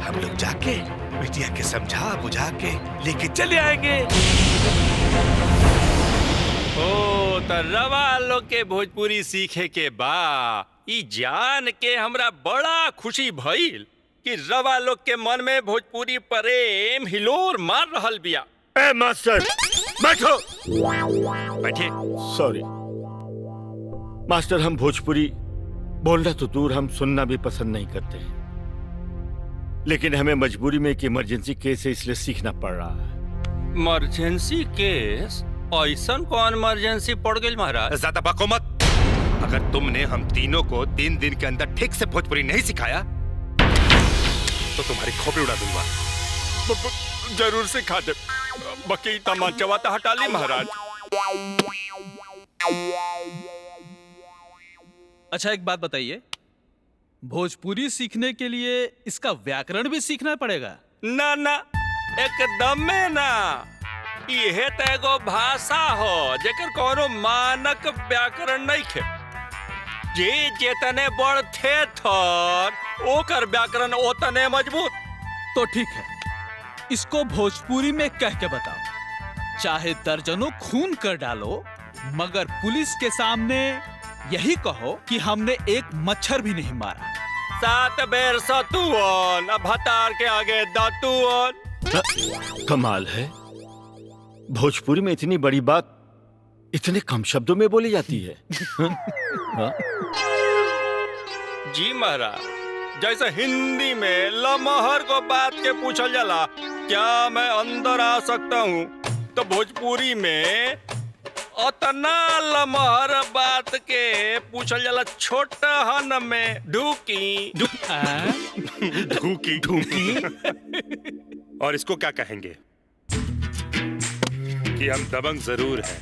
हम लोग जाके बिटिया के समझा बुझा के लेके चले आएंगे। ओ तो रवा लोग के भोजपुरी सीखे के बा ई जान के हमरा बड़ा खुशी भइल कि रवा लोग के मन में भोजपुरी प्रेम हिलोर मार रहल बिया। ए मास्टर बैठो। बैठे। सॉरी मास्टर, हम भोजपुरी बोलना तो दूर हम सुनना भी पसंद नहीं करते, लेकिन हमें मजबूरी में एक इमरजेंसी केस है इसलिए सीखना पड़ रहा है। इमरजेंसी केस? ऐसा कौन इमरजेंसी पड़ गई महाराज? ज्यादा बको मत। अगर तुमने हम तीनों को 3 दिन के अंदर ठीक से भोजपुरी नहीं सिखाया तो तुम्हारी खोपड़ी उड़ा दूंगा। जरूर सिखा दे। बाकी तमाचा तो हटा ली महाराज। अच्छा एक बात बताइए, भोजपुरी सीखने के लिए इसका व्याकरण भी सीखना पड़ेगा? ना ना, एकदम में ना। यह तो एगो भाषा हो जेकर कोनो मानक व्याकरण नहीं खे। जे जेतने बड़ थे थर ओकर व्याकरण ओतने मजबूत। तो ठीक है, इसको भोजपुरी में कह के बताओ। चाहे दर्जनों खून कर डालो, मगर पुलिस के सामने यही कहो कि हमने एक मच्छर भी नहीं मारा। 7 बेर सतुअन, अब भतार के आगे दातुअन। कमाल है, भोजपुरी में इतनी बड़ी बात इतने कम शब्दों में बोली जाती है। हाँ? जी महाराज, जैसे हिंदी में लमहर को बात के पूछल जाला क्या मैं अंदर आ सकता हूँ, तो भोजपुरी में उतना लमहर बात के पूछल जाला छोटहन में ढूकी। ढूकी ढूकी। और इसको क्या कहेंगे कि हम दबंग जरूर हैं,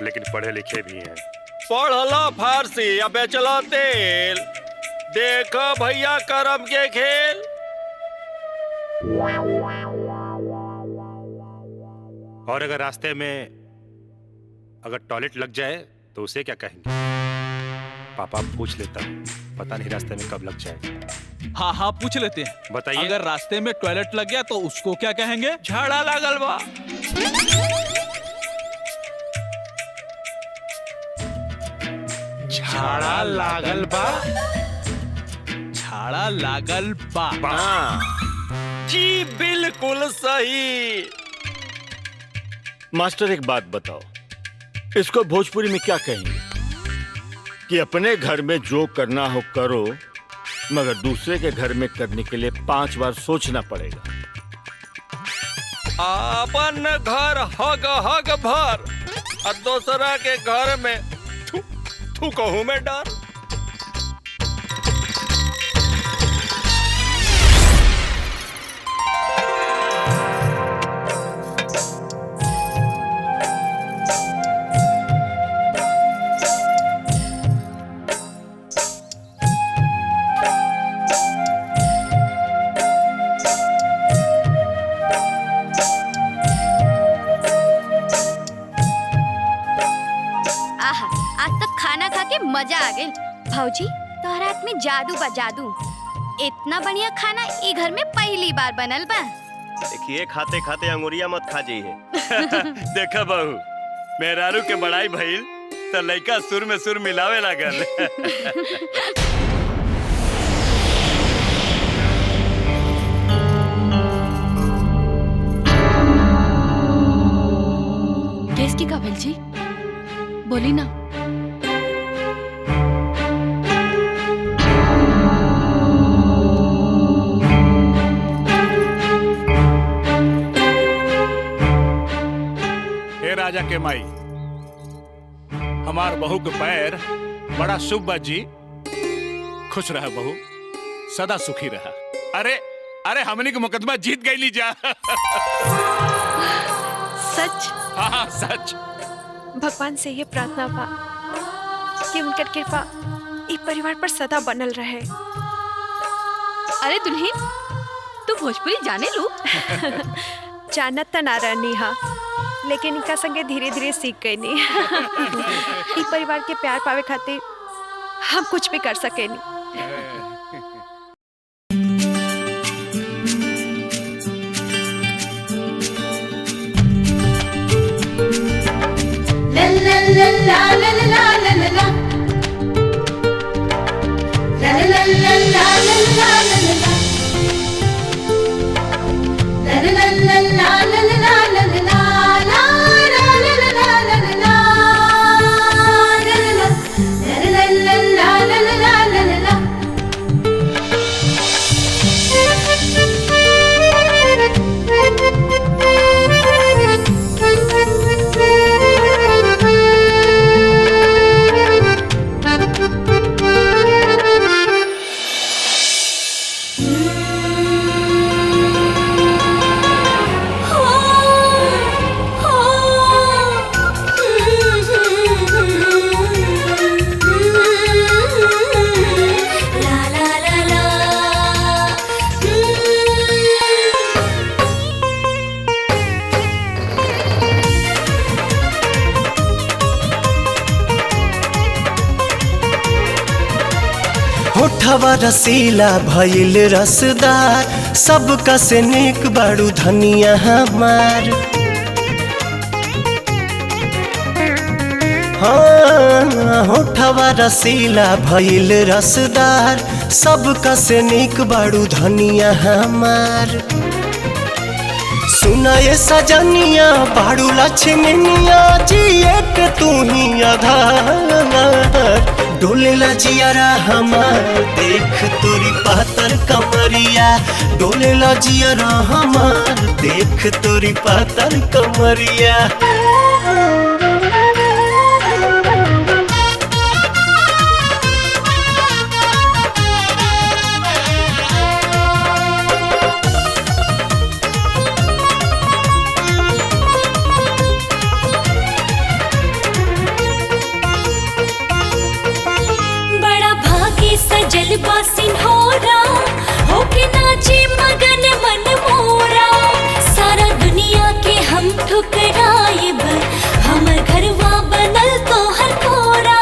लेकिन पढ़े लिखे भी हैं। पढ़ला फारसी या बेचला तेल, देखो भैया करम के खेल। और अगर रास्ते में अगर टॉयलेट लग जाए तो उसे क्या कहेंगे? पापा पूछ लेता हूँ, पता नहीं रास्ते में कब लग जाए। हाँ हाँ पूछ लेते हैं। बताइए। अगर रास्ते में टॉयलेट लग गया तो उसको क्या कहेंगे? झाड़ा लागल बा। झाड़ा लागल बा। झाड़ा लागल बा। जी बिल्कुल सही। मास्टर एक बात बताओ, इसको भोजपुरी में क्या कहेंगे? कि अपने घर में जो करना हो करो, मगर दूसरे के घर में करने के लिए 5 बार सोचना पड़ेगा। अपन घर हग हग भर और दूसरा के घर में थू कहूं में डर। मजा आ गई। भौजी तोहरा हाथ में जादू बा जादू। इतना बढ़िया खाना ई घर में पहली बार बनल बा। देखिए खाते खाते अंगुरिया मत खा जाइए। देखा बहू, मेहरारू के बड़ाई भइल तो लइका सुर में सुर मिलावे लागल। केस की का भेल जी? बोली ना। राजा के माई, हमार बहू के पैर बड़ा शुभ बा जी। खुश रहा बहू, सदा सुखी रहा। अरे अरे हमनी के मुकदमा जीत गई जा। सच? हाँ सच। भगवान से ये प्रार्थना बा कि उनकर कृपा इस परिवार पर सदा बनल रहे। अरे दुल्हन, तू भोजपुरी जाने लू? जानत त ना रहनी हा, लेकिन इनका संगे धीरे धीरे सीख गई नी। इस परिवार के प्यार पावे खातिर हम कुछ भी कर सके नी। होठवा रसीला भइल रसदार, सबका से नेक बाड़ू धनिया हमार। हाँ, होठवा रसीला भइल रसदार, सबका से नेक बाड़ू धनिया हमार। सुनाए सजनिया बाड़ू लक्ष्मनिया जिए के तू ही आधार। डोलेला जियारा हमार देख तोरी पातर कमरिया, डोलेला जियारा हमार देख तोरी पातर कमरिया। जलवा सिन्होरा होके नाचे मगन मन मोरा, सारा दुनिया के हम ठुकराइब, हमर घरवा बनल तोहर कोरा।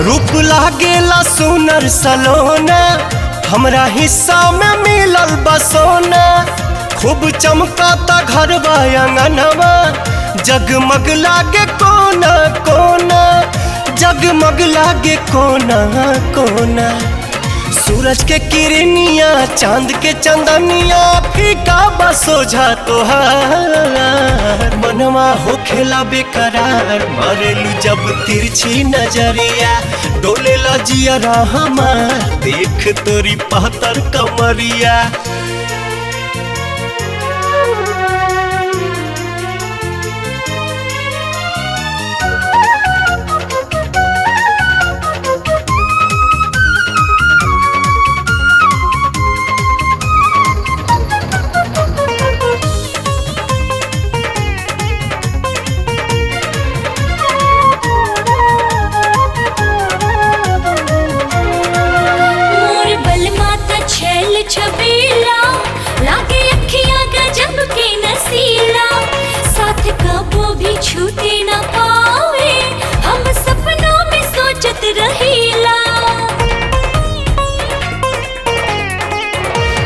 रूप लागेला सुनर सलोना, हमरा हिस्सा में मिलल बसोना। खूब चमकाता घरवा आंगनवा, जगमग लागे कोना कोना, जगमग लागे कोना कोना। सूरज के किरनिया चांद के चंदनिया फीका बसोझा तोहार। मनवा होखेला बेकरार मरेलू जब तिरछी नजरिया, डोलेला जियारा हमार देख तोरी पातर कमरिया। छबीला लागे अखियां गजब के नसीला, साथ कबो भी छूटे न पावे, हम सपनों में सोचत रहीला।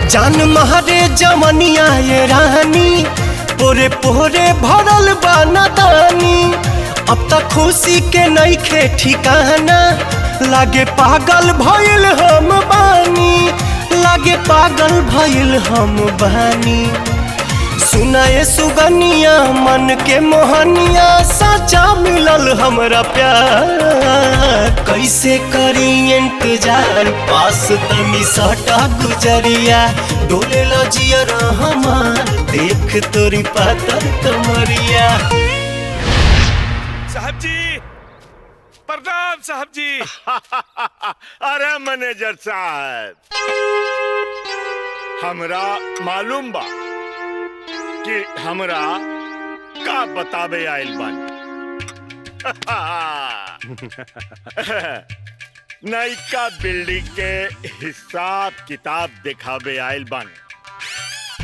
जान महरे जमनिया ये रानी, पोरे पोरे भरल बानादानी। अब तक खुशी के नइखे ठिकाना, लागे पागल भइल हम बानी, लागे पागल भइल हम बानी। सुनाए सुगनिया मन के मोहनिया, सचा मिलल हमरा प्यार कैसे करी इंतजार पास तनी सटा गुजरिया डोले लजिया हमार देख तोरी पातर कमरिया। साहब जी प्रणाम साहब जी। अरे मैनेजर साहब, हमरा मालूम बा कि हमरा का बतावे आइल बानी। नयका बिल्डिंग के हिसाब किताब दिखावे आइल बानी।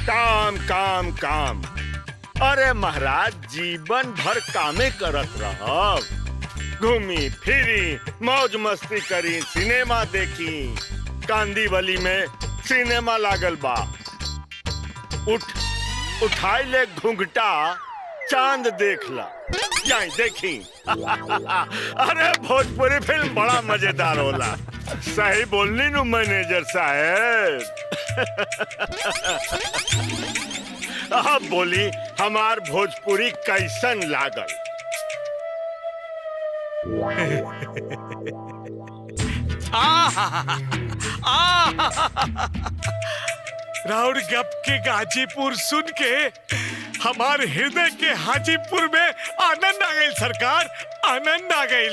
काम काम काम। अरे महाराज जीवन भर कामे करत रहब, घूमी फिरी मौज मस्ती करी, सिनेमा देखी। कांदीवली में सिनेमा लागल बा, उठाई ले घुंघटा चांद देखला, जाई देखी। अरे भोजपुरी फिल्म बड़ा मजेदार होला। सही बोलनी नु मैनेजर साहब। अब बोली हमार भोजपुरी कैसन लागल? राउर गप के गाजीपुर सुन के हमार हृदय के हाजीपुर में आनंद आ गई सरकार, आनंद आ गई।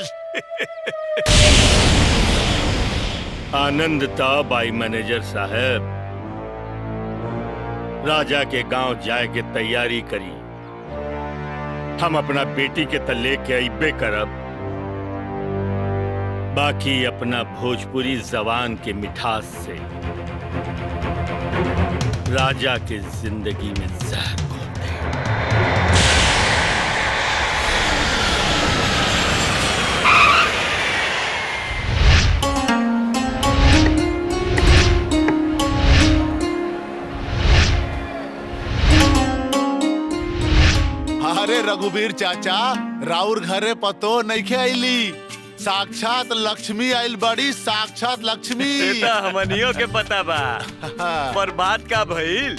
आनंद तब आई मैनेजर साहब, राजा के गांव जाए के तैयारी करी। हम अपना बेटी के त लेके अइबे करब, बाकी अपना भोजपुरी जबान के मिठास से राजा के जिंदगी में जहर घोल दे। अरे रघुवीर चाचा, राउर घरे पतो नइखे आइली, साक्षात लक्ष्मी आइल बड़ी, साक्षात लक्ष्मी। हमनियों के पता बा, पर बात का भइल?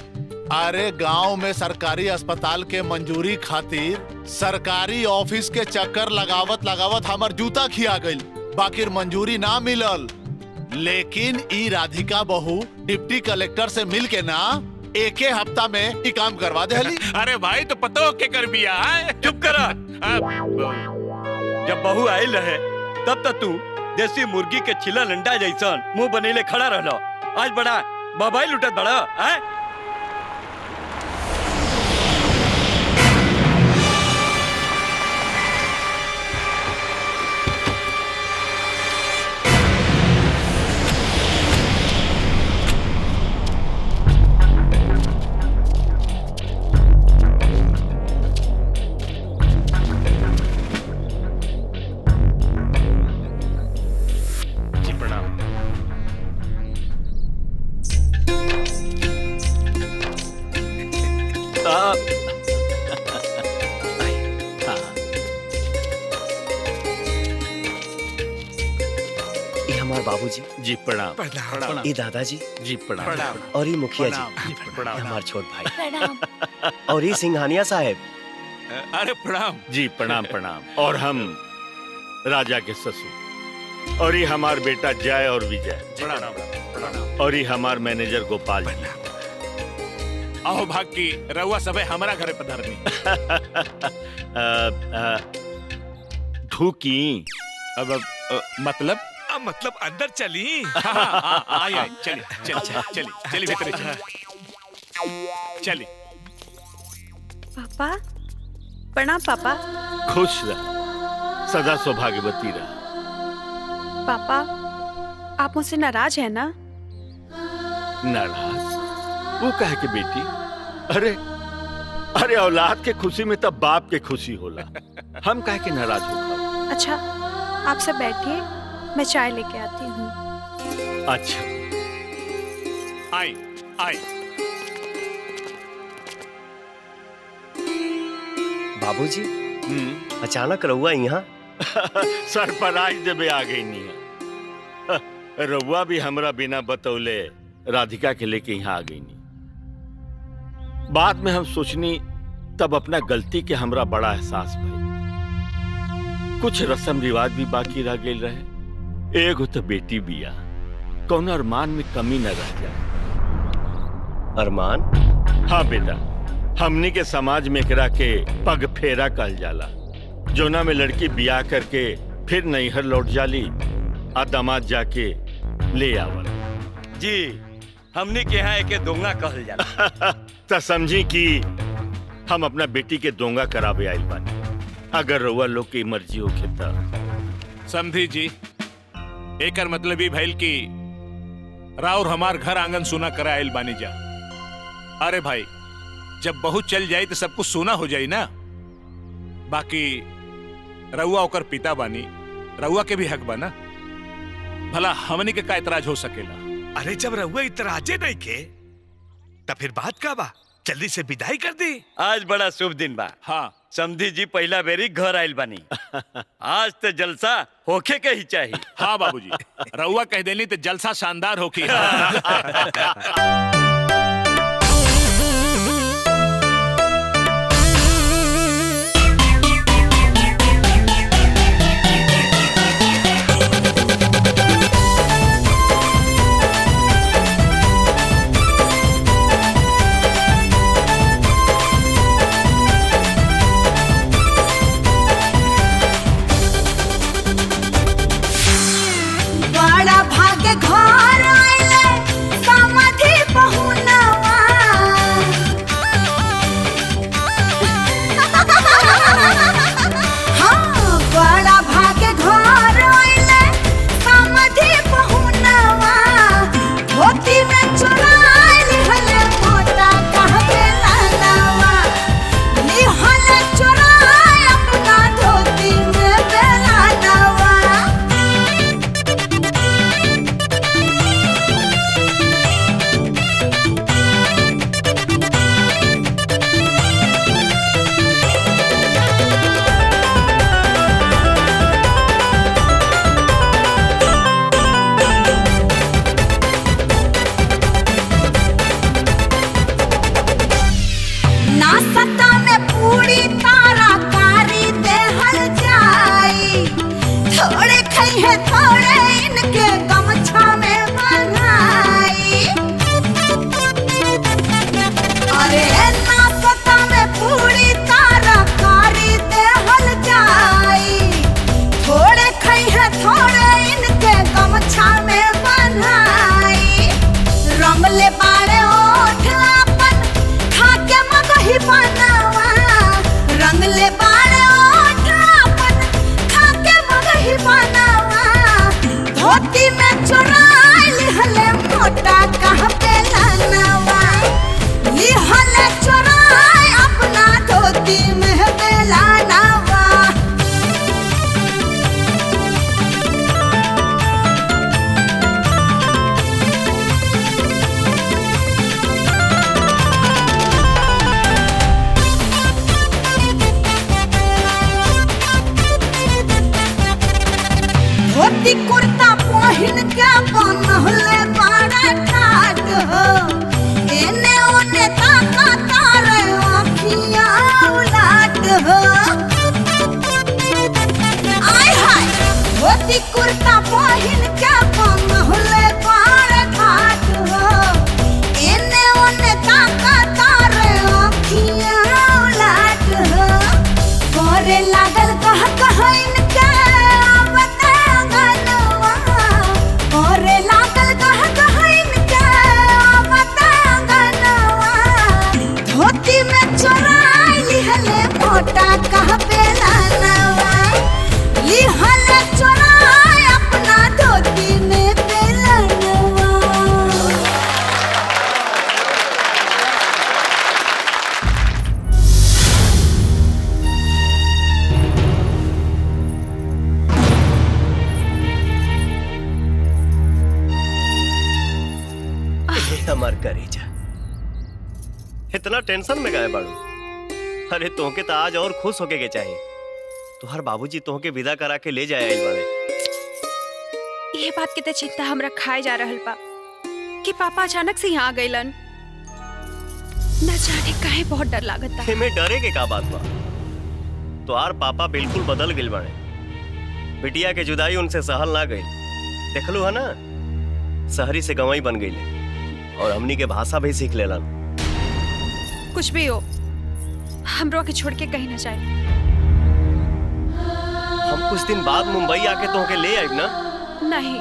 अरे गांव में सरकारी अस्पताल के मंजूरी खातिर सरकारी ऑफिस के चक्कर लगावत लगावत हमर जूता खिया गइल, बाकिर मंजूरी ना मिलल। लेकिन ई राधिका बहू डिप्टी कलेक्टर से मिल के ना एके हफ्ता में ई काम करवा देली। अरे भाई तो पतो के कर बिया है? चुप करा। जब बहू आइल रहे तब तक तू देसी मुर्गी के छिला लंडा जैसन मुंह बनेले खड़ा रहलो, आज बड़ा बबाई लुटत बड़ा है। बाबूजी जी प्रणाम। प्रणाम। ये दादाजी जी प्रणाम। और ये मुखिया जी प्रणाम। हमारे छोट भाई और ये सिंघानिया साहब। अरे प्रणाम जी प्रणाम प्रणाम। और हम राजा के ससुर, और ये हमार बेटा जय और विजय, और ये हमार मैनेजर गोपाल जी। आओ भाग की रउआ सबे हमारा घरे पधारनी। ढूकी अब मतलब मतलब अंदर चली। आइए चलिए चलिए चलिए चलिए भीतर चलिए। पापा प्रणाम। पापा खुश रह, सदा सौभाग्यवती रह। पापा आप मुझसे नाराज है ना? नाराज? वो कहे के बेटी, अरे अरे औलाद के खुशी में तब बाप के खुशी होला, हम कहे के नाराज हो। अच्छा आप सब बैठिए, मैं चाय लेके आती हूँ। अच्छा आई आई। बाबूजी अचानक रहुआ यहाँ? सरप्राइज देवे आ गई नहीं। रहुआ भी हमरा बिना बतौले राधिका के लेके यहाँ आ गई नहीं। बाद में हम सोचनी तब अपना गलती के हमरा बड़ा एहसास भई। कुछ रस्म रिवाज भी बाकी रह गए रहे। एगो तो बेटी बिया, कौन अरमान में कमी न रह जाए। अरमान? हाँ बेटा, हमनी के समाज में एकरा के पग फेरा कहल जाला। जोना में लड़की बियाह करके फिर नैहर लौट जाली आ दामाद जाके ले आवल। जी हमनी के यहाँ एके दोंगा कहल जाला। तो समझी कि हम अपना बेटी के दोंगा करावे आइल बानी। अगर रउआ लोग की मर्जी होखे त। समझी जी, एकर मतलब ही भइल कि राउर हमार घर आंगन सुना करा आइल बानी जा। अरे भाई, जब बहू चल जाई तो सब कुछ सोना हो जाई ना। बाकी रउआ ओकर पिता बानी, रउआ के भी हक बा ना। भला हमनी के का इतराज हो सकेला? अरे जब रउआ इतराजे नहीं के तब फिर बात का बा? जल्दी से विदाई कर दी। आज बड़ा शुभ दिन बा। हाँ समधी जी पहला बेरी घर आइल बानी। आज तो जलसा होखे के ही चाहिए। हाँ बाबूजी, रउआ कह देनी तो जलसा शानदार होकी। बड़ा भाग्य घर आइले समाधि बहुनवा। हाँ, बड़ा भाग्य घर आइले समाधि बहुनवा। धोती में चुराइल हले मोटा कहबे लालवा। लिहल चुराय अपना धोती में बेलानवा। नाश्ता में पूरी तारा कारी देहल जाई। थोड़े खई है थोड़े इनके गमछा में बनाई। अरे नाश्ता में पूरी तारा कारी देहल जाई। थोड़े खई है थोड़े इनके गमछा में बनाई। रंगले बाड़े ओठ अपन खाके मगही बनवा। रंगले बाड़े ओठ अपन खाके मगही बनवा। धोती में चुराइल हले मोटा कहबे लानवा। लिहल चुराय अपना धोती में बेलानवा। धोती कुर्ता पहिन के बनहले बड़ा ठाट हो। एने ओने ताका तारे आँखियाँ उलाट हो। आय हाय, धोती कुर्ता पहिन के बनहले बड़ा ठाट हो। एने ओने ताका तारे आँखियाँ उलाट हो। करे लागल कह इनके आवत अंगनवा। करे लागल कह इनके आवत अंगनवा। धोती में चुराई लिहले मोटा कहबे लानवा। लिहल चुराय अपना धोती में बेलानवा। हमार करेजा, इतना टेंशन में गए बाड़ू? अरे तोहके तो आज और खुश होके के चाहिए। तुहार बाबूजी तोहके विदा करा के ले जाए आइल बाड़े। ये बात के तो चिंता हमरा खाए जा रहल बा कि पापा अचानक से यहाँ आ गइलन। न जाने काहे बहुत डर लागत बा। एमे डरे के का बात बा? तुहार पापा बिल्कुल बदल गइल बाड़े। बिटिया के जुदाई उनसे सहल ना गई। देखलू है ना, शहरी से गंवई बन गई और हमनी के भाषा भी सीख लेलन। कुछ भी हो, हमरो के छोड़ के कहीं ना जाए। हम कुछ दिन बाद मुंबई आके तो के ले आइब ना। नहीं,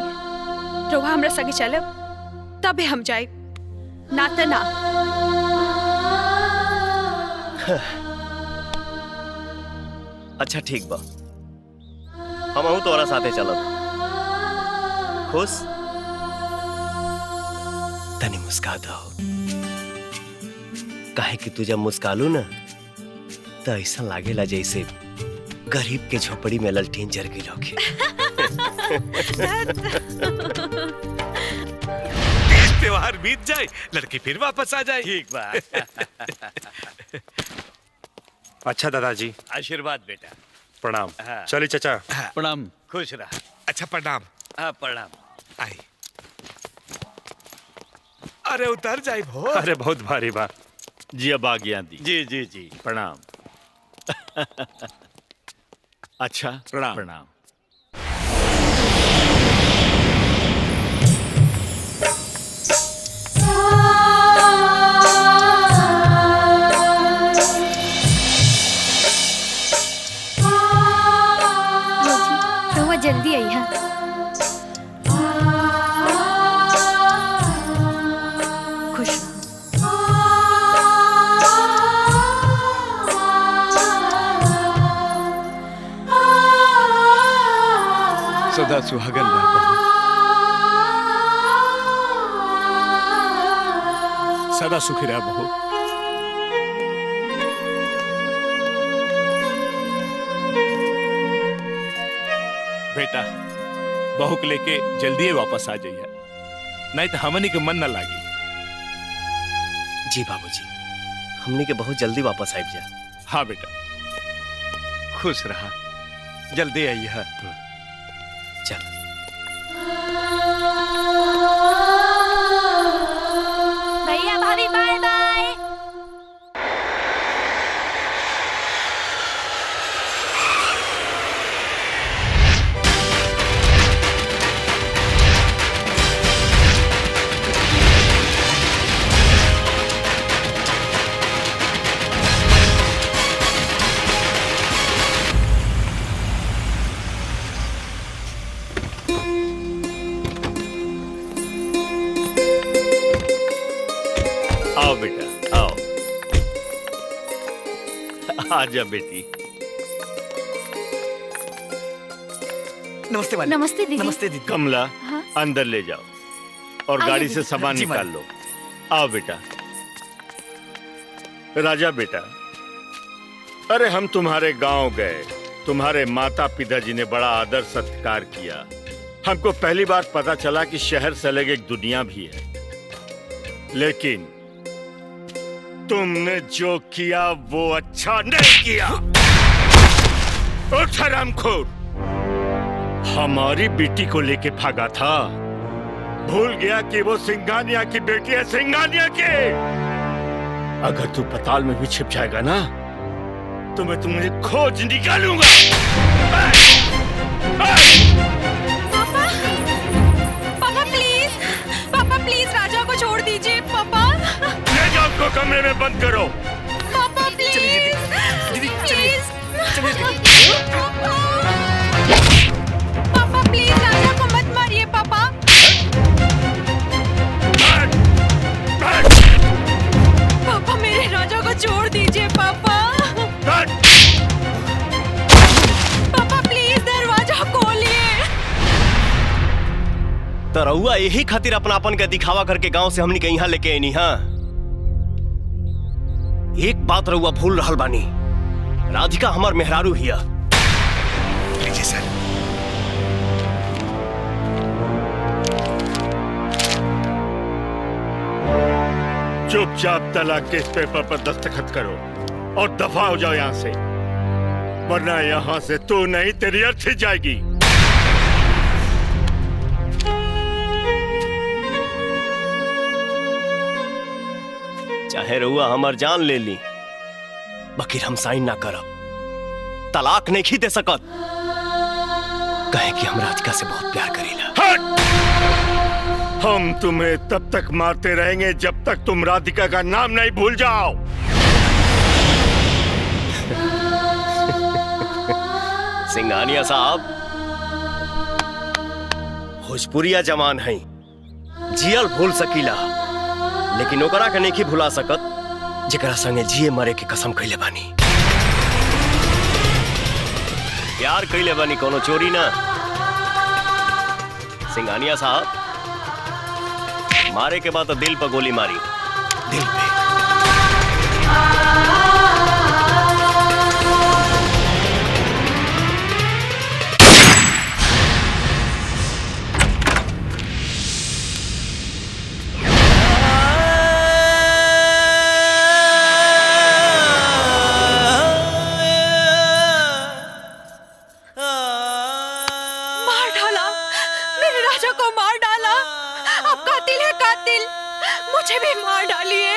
रोहा हमरा संगे चले तबे हम जाए, ना तो ना। अच्छा ठीक बा, हम तोरा साथे चलब। खुश तनी मुस्का दो, काहे कि तू जब मुस्कालू ना तो ऐसा लागेला जैसे गरीब के झोपड़ी में ललटीन जर गई होगी। त्योहार बीत जाए, लड़की फिर वापस आ जाए। ठीक बा। अच्छा दादाजी, आशीर्वाद बेटा। प्रणाम। हाँ। चलिए चाचा। प्रणाम। खुश रहा। अच्छा प्रणाम। हाँ प्रणाम। आई। अरे उतर जाए भो। अरे बहुत भारी बा जी, अब आज्ञा दी। जी जी जी प्रणाम। अच्छा प्रणाम प्रणाम। जल्दी आई है। खुश। सदा सुहागन रह बहू, सदा सुखी रह बहू। बेटा, बहू के लेके जल्दी ही वापस आ जाइए, नहीं तो हमनी के मन न लागी। जी बाबूजी, हमनी के बहुत जल्दी वापस आइब जा। हाँ बेटा, खुश रहा, जल्दी आइए। चल। भैया भाभी बाय बाय। आओ बेटा आओ, आजा बेटी। नमस्ते वाली। नमस्ते दीदी। नमस्ते दीदी। कमला, हाँ? अंदर ले जाओ और आइए गाड़ी से दीदी। सामान जी, निकाल मालिक। लो। आओ बेटा। राजा बेटा, अरे हम तुम्हारे गांव गए, तुम्हारे माता पिताजी ने बड़ा आदर सत्कार किया। हमको पहली बार पता चला कि शहर से अलग एक दुनिया भी है, लेकिन तुमने जो किया वो अच्छा नहीं किया। उठ हरामखोर, हमारी बेटी को लेके भागा था, भूल गया कि वो सिंघानिया की बेटी है, सिंघानिया की। अगर तू पताल में भी छिप जाएगा ना तो मैं तुम्हें खोज निकालूंगा। पापा, पापा प्लीज, पापा प्लीज राजा को छोड़ दीजिए। पापा ले जाओ उसको कमरे में बंद करो। पापा प्लीज, दीदी प्लीज चलिए। पापा प्लीज राजा को मत मारिए। पापा पापा मेरे राजा को छोड़ दीजिए। पापा पापा प्लीज दरवाजा खोलिए। तो रहुआ यही खातिर अपनापन के दिखावा करके गांव से हमनी के यहाँ लेके आईनी। हाँ, एक बात रहुआ भूल रहल बानी, राधिका हमार मेहरारू हिया। लीजिए सर। चुपचाप तलाक के इस पेपर पर दस्तखत करो और दफा हो जाओ यहाँ से, वरना यहाँ से तू नहीं तेरी अर्थी जाएगी। चाहे रहुआ हमार जान ले ली, बकीर हम साइन ना करब, तलाक नहीं दे सकत। कहे कि हम राधिका से बहुत प्यार करीला। हम तुम्हें तब तक मारते रहेंगे जब तक तुम राधिका का नाम नहीं भूल जाओ। सिंघानिया साहब, भोजपुरिया जवान है, जियल भूल सकीला, लेकिन ओकरा के नहीं भुला सकत जेकरा संगे जिए मरे के कसम खैले बानी। प्यार कैले बानी, कोनो चोरी ना। सिंघानिया साहब, मारे के बाद तो दिल पर गोली मारी, दिल पे। मुझे भी मार डालिए।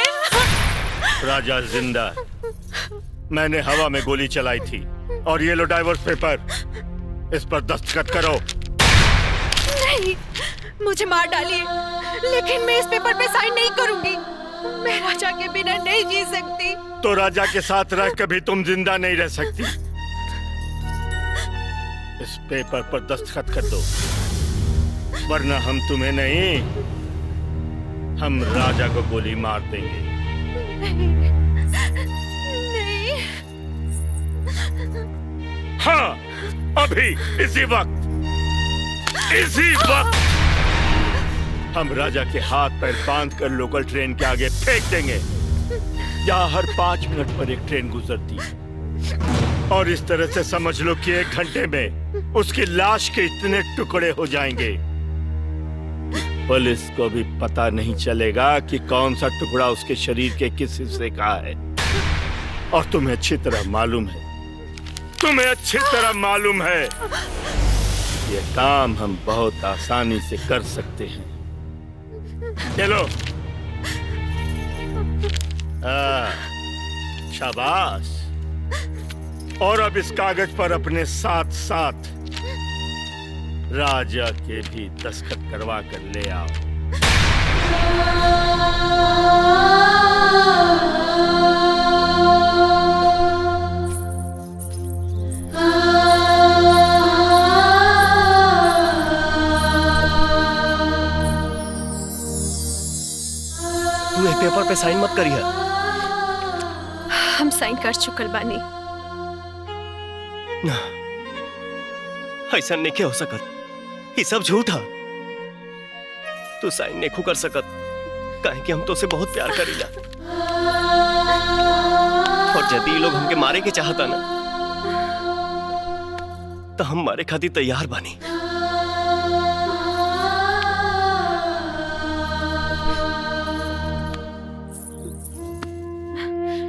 राजा जिंदा, मैंने हवा में गोली चलाई थी। और ये लो डाइवोर्स पेपर, इस पर दस्तखत करो। नहीं, मुझे मार डालिए, लेकिन मैं इस पेपर पे साइन नहीं करूंगी। मैं राजा के बिना नहीं जी सकती। तो राजा के साथ रह कभी तुम जिंदा नहीं रह सकती। इस पेपर पर दस्तखत कर दो, वरना हम तुम्हें नहीं, हम राजा को गोली मार देंगे। नहीं। हाँ, अभी इसी वक्त हम राजा के हाथ पैर बांध कर लोकल ट्रेन के आगे फेंक देंगे। यहाँ हर 5 मिनट पर एक ट्रेन गुजरती है। और इस तरह से समझ लो कि 1 घंटे में उसकी लाश के इतने टुकड़े हो जाएंगे, पुलिस को भी पता नहीं चलेगा कि कौन सा टुकड़ा उसके शरीर के किस हिस्से का है। और तुम्हें अच्छी तरह मालूम है, ये काम हम बहुत आसानी से कर सकते हैं। चलो। शाबाश। और अब इस कागज पर अपने साथ साथ राजा के भी दस्तखत करवा कर ले आओ। तू एक पेपर पे साइन मत करिए। हम साइन कर चुकल बानी। ना, ऐसा नहीं हो सकत, ये सब झूठा। तू साइन नहीं कर सकत, काहे कि हम तो से बहुत प्यार करीला। और यदि लोग हमके मारे के चाहता ना, तो हम मारे खातिर तैयार बानी।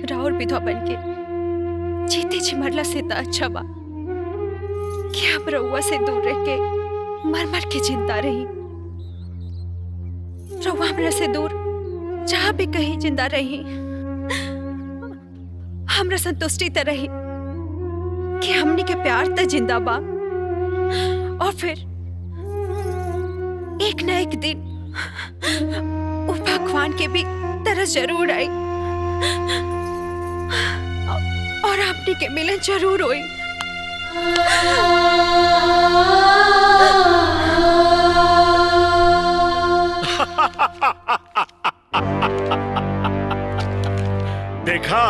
राहुल विधवा बनके जीते जी मरला से तो अच्छा बा कि हम रउआ से दूर रह के मर मर के जिंदा रही। रउआ हमरा से दूर जहां भी कहीं जिंदा रही, हमरा संतुष्टि त रही कि हमनी के प्यार त जिंदा बा। और फिर एक न एक दिन वो भगवान के भी तरस जरूर आई और आपने के मिलन जरूर हुई। देखा,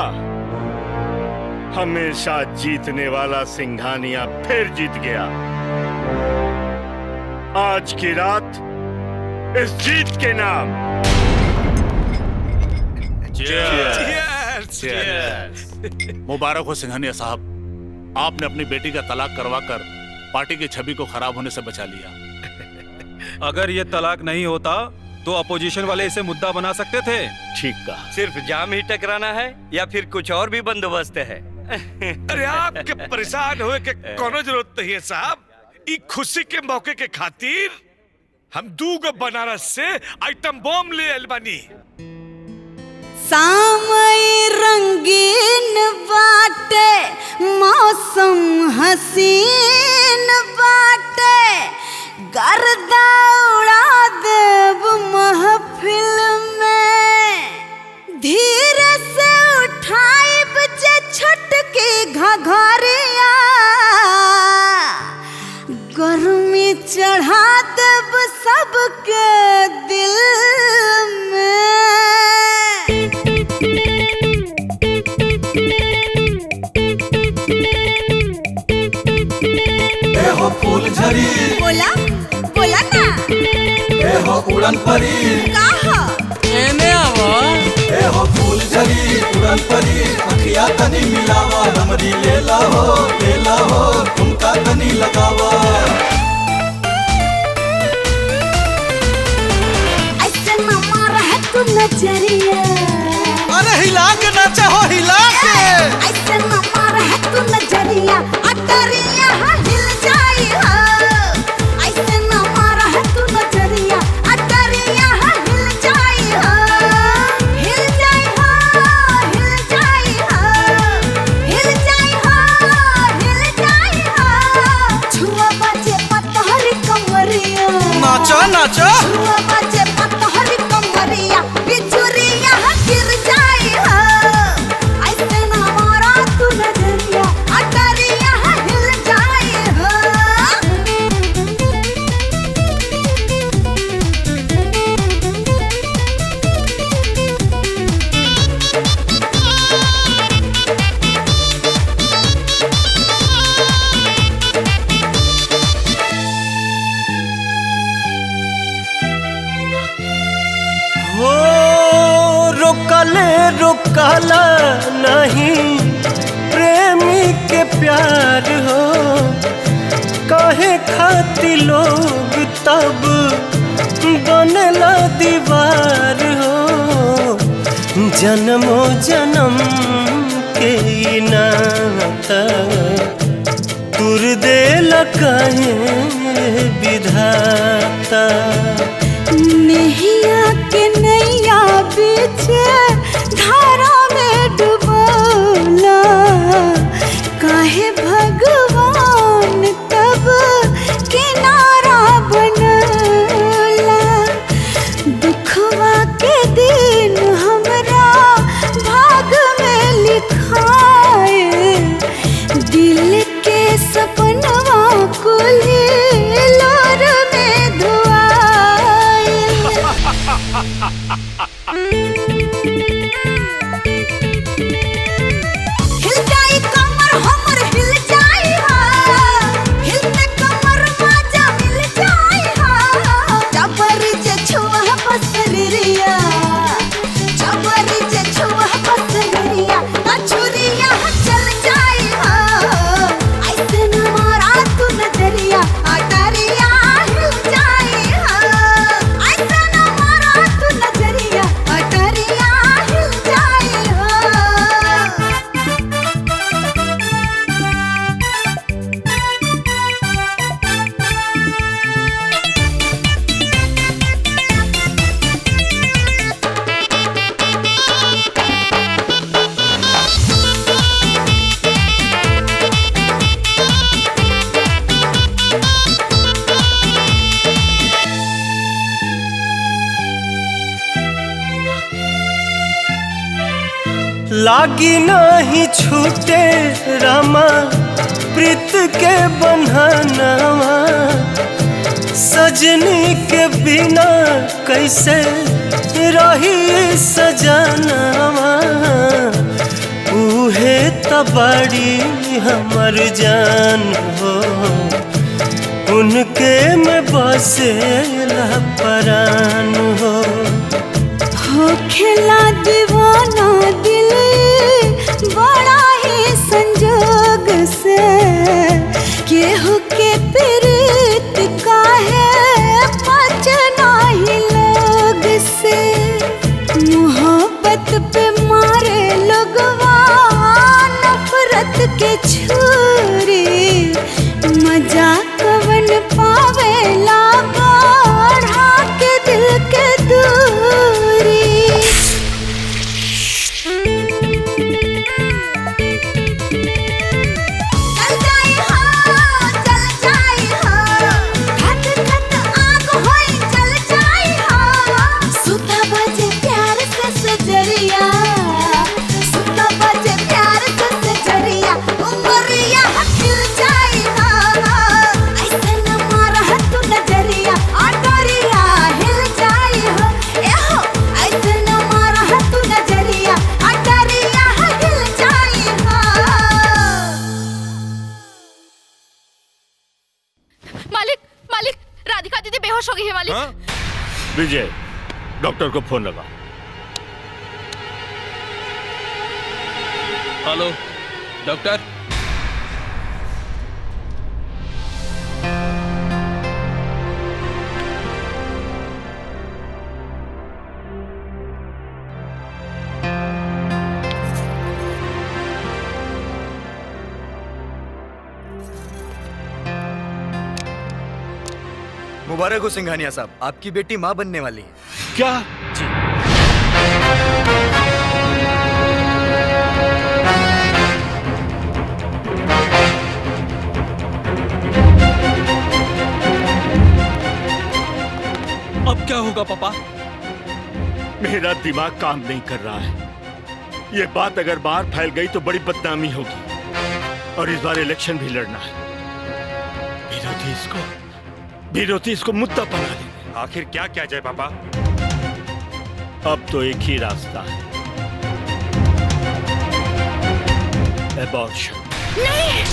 हमेशा जीतने वाला सिंघानिया फिर जीत गया। आज की रात इस जीत के नाम मुबारक हो सिंघानिया साहब, आपने अपनी बेटी का तलाक करवाकर पार्टी की छवि को खराब होने से बचा लिया। अगर ये तलाक नहीं होता तो अपोजिशन वाले इसे मुद्दा बना सकते थे। ठीक कहा। सिर्फ जाम ही टकराना है या फिर कुछ और भी बंदोबस्त है? अरे आपके परेशान होए के कोनो जरूरत नहीं है साहब। ई खुशी के मौके के खातिर हम 2 बनारस से आइटम बम ले आइल बानी। सामई रंगीन बाटे, मौसम हसीन बाटे, गर्मी चढ़ा देब सबके दिल ए हो फूल झरी बोला बोला ना ए हो उड़न परी कहा एने आवा ए हो फूल झरी उड़न परी अखिया तनी मिलावा हमरी लेला हो तुमका तनी लगावा ऐसे न मारा है तू नजरिया अरे हिला के नाचा हो हिला के ऐसे न मारा है तू नजरिया अटरिया हिल जाई हो ऐसे न मारा है तू नजरिया अटरिया हिल जाई हो हिल जाई हो हिल जाई हो हिल जाई हो हिल जाई हो छुआ बजे पतहरी कमरिया नाचा नाचा छुआ बजे पतहरी कमरिया बिजुरिया गिर जाई हो ऐसे न मारा तू नजरिया अटरिया हिल जाई हो हो रोकले रोकला नहीं प्रेमी के प्यार हो काहे खाती लोग तब बनला दीवार हो जन्मो जन्म के ई नाता तुर देला काहे विधाता नैया के नैया बीच धारा में डुबोला काहे भगवान तब किनारा बनला दुखवा के दिन हमरा भाग में लिखाए दिल के सपनवा कुली लोर में धुआए हिल जाई कमर हमर हिल जाई हा हिलते कमर माजा मिल जाई हा जबरी जे छुआ बसरिया जबरी जे छुआ बसरिया अछुरिया चल जाई हा ऐसे न मारा तू नजरिया अटरिया हिल जाई हा ऐसे न मारा तू नजरिया अटरिया हिल जाई हा लागी नहीं छूटे रामा प्रीत के बंधनवा सजनी के बिना कैसे रही सजनवा उहे तबाड़ी हमर जान हो उनके में बसेला परान हो खेला दीवाना दिल बड़ा ही संजोग से केहू के प्रीत काहे बचना ही लोग से मोहब्बत पे मारे लोगवा नफरत के छुरी मजा कवन पावेला बढ़ा के दिल के दूरी मालिक मालिक, राधिका दीदी बेहोश हो गई है मालिक। विजय, डॉक्टर को फोन लगा। Hello doctor. मुबारक हो सिंघानिया साहब, आपकी बेटी माँ बनने वाली है। क्या? जी। अब क्या होगा पापा? मेरा दिमाग काम नहीं कर रहा है। ये बात अगर बाहर फैल गई तो बड़ी बदनामी होगी, और इस बार इलेक्शन भी लड़ना है। विरोधी इसको मुद्दा बना लेंगे। आखिर क्या किया जाए पापा? अब तो एक ही रास्ता है, एबॉर्शन। नहीं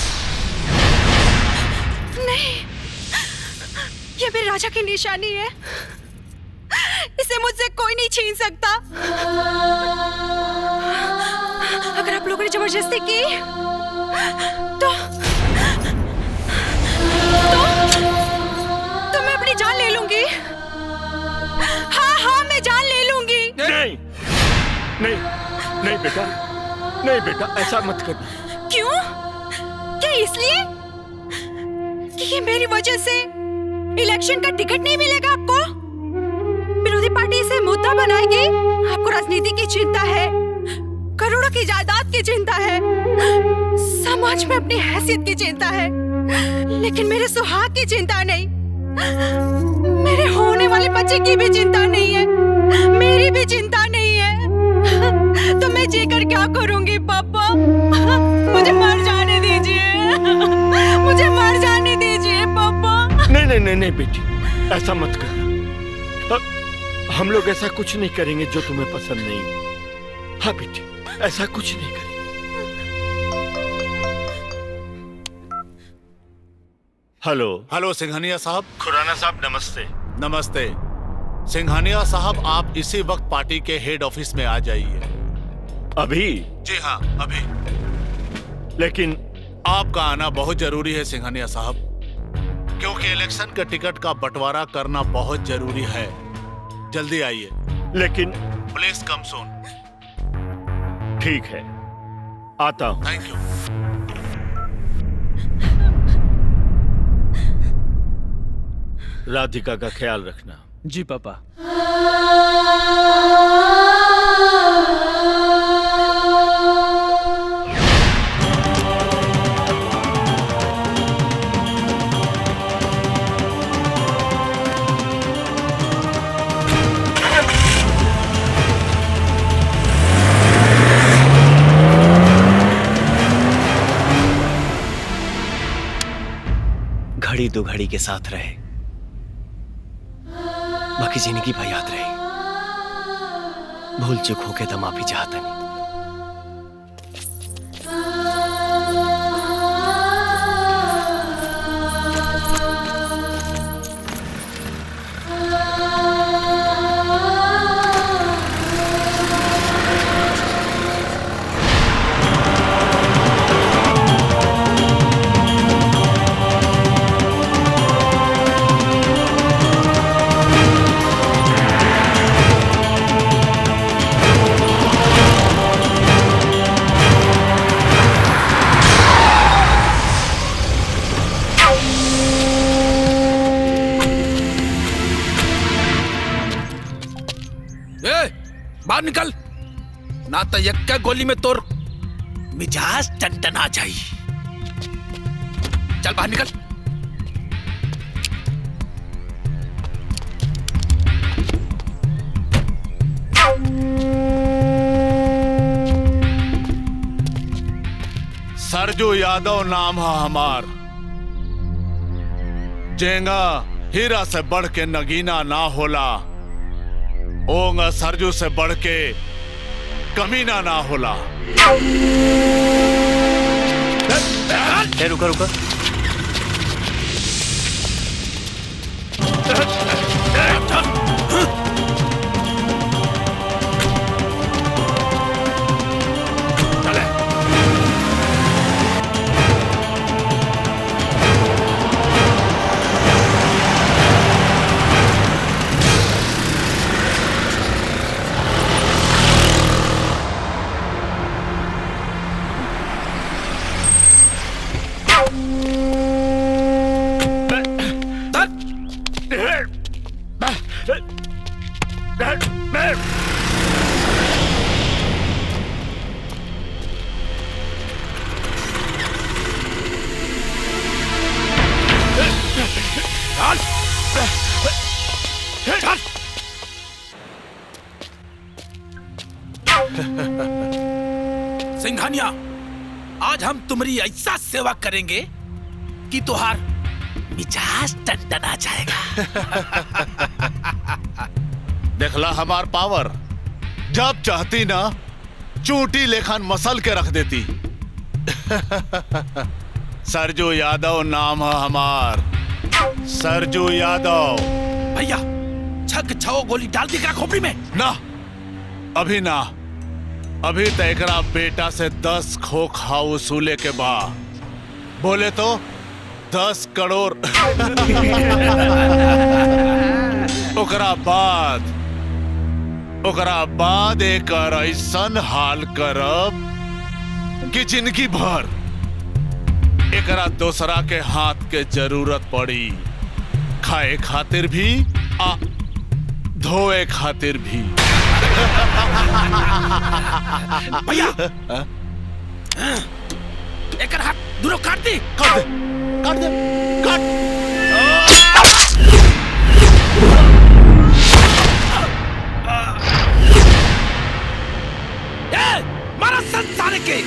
नहीं, ये मेरे राजा की निशानी है, इसे मुझसे कोई नहीं छीन सकता। अगर आप लोगों ने जबरदस्ती की तो मैं अपनी जान ले लूंगी। हाँ, मैं जान ले लूंगी। नहीं नहीं नहीं बेटा, नहीं बेटा, ऐसा मत करना। क्यों? क्या इसलिए कि ये मेरी वजह से इलेक्शन का टिकट नहीं मिलेगा आपको? विरोधी पार्टी इसे मुद्दा बनाएगी। आपको राजनीति की चिंता है, करोड़ों की जायदाद की चिंता है, समाज में अपनी हैसियत की चिंता है, लेकिन मेरे सुहाग की चिंता नहीं, मेरे होने वाले बच्चे की भी चिंता नहीं है, मेरी भी चिंता नहीं है। तो मैं जीकर क्या करूंगी पापा? मुझे मर जाने दीजिए, मुझे मर जाने दीजिए पापा। नहीं नहीं नहीं नहीं बेटी, ऐसा मत कर। हम लोग ऐसा कुछ नहीं करेंगे जो तुम्हें पसंद नहीं। हाँ बेटी, ऐसा कुछ नहीं करेंगे। हेलो हेलो सिंघानिया साहब। खुराना साहब नमस्ते। नमस्ते सिंघानिया साहब, आप इसी वक्त पार्टी के हेड ऑफिस में आ जाइए। अभी? जी हाँ, अभी। लेकिन आपका आना बहुत जरूरी है सिंघानिया साहब, क्योंकि इलेक्शन के टिकट का बंटवारा करना बहुत जरूरी है। जल्दी आइए। लेकिन प्लीज कम सून। ठीक है, आता हूं। Thank you. राधिका का ख्याल रखना। जी पापा। घड़ी दो घड़ी के साथ रहे, बाकी जिंदगी भर याद रहे। भूल चूक हो के तो माफी चाहता नहीं। बाहर निकल, ना तो यक्का गोली में तोर मिजाज टनटना जाई। चल बाहर निकल। सरजू यादव नाम है हमार। जेंगा हीरा से बढ़ के नगीना ना होला, ओंगा सरजू से बढ़ के कमीना ना होला। रुका रुका, आज हम तुम्हारी ऐसा सेवा करेंगे कि तुहार मिजाज टनटना जाएगा। देखला हमार पावर, जब चाहती ना चूंटी लेखान मसल के रख देती। सरजू यादव नाम है हमार, सरजू यादव। भैया छक छो गोली डाल दी का खोपड़ी में? ना, अभी ना, अभी तो एकरा बेटा से 10 खोखा वसूले के बाद बोले तो 10 करोड़। ओकरा बाद एक ऐसन हाल करब कि जिंदगी भर एकरा दूसरा के हाथ के जरूरत पड़ी, खाए खातिर भी आ धोए खातिर भी। भैया एक हाथ दोनों काट दे, काट दे, काट। मारा संसार के।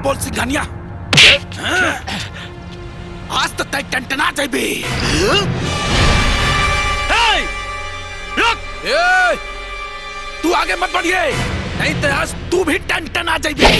बोल सिंघानिया, आज तो तय टंटना जाइबे। तू आगे मत बढ़िए, नहीं तो आज तू भी टंटना जाइबे।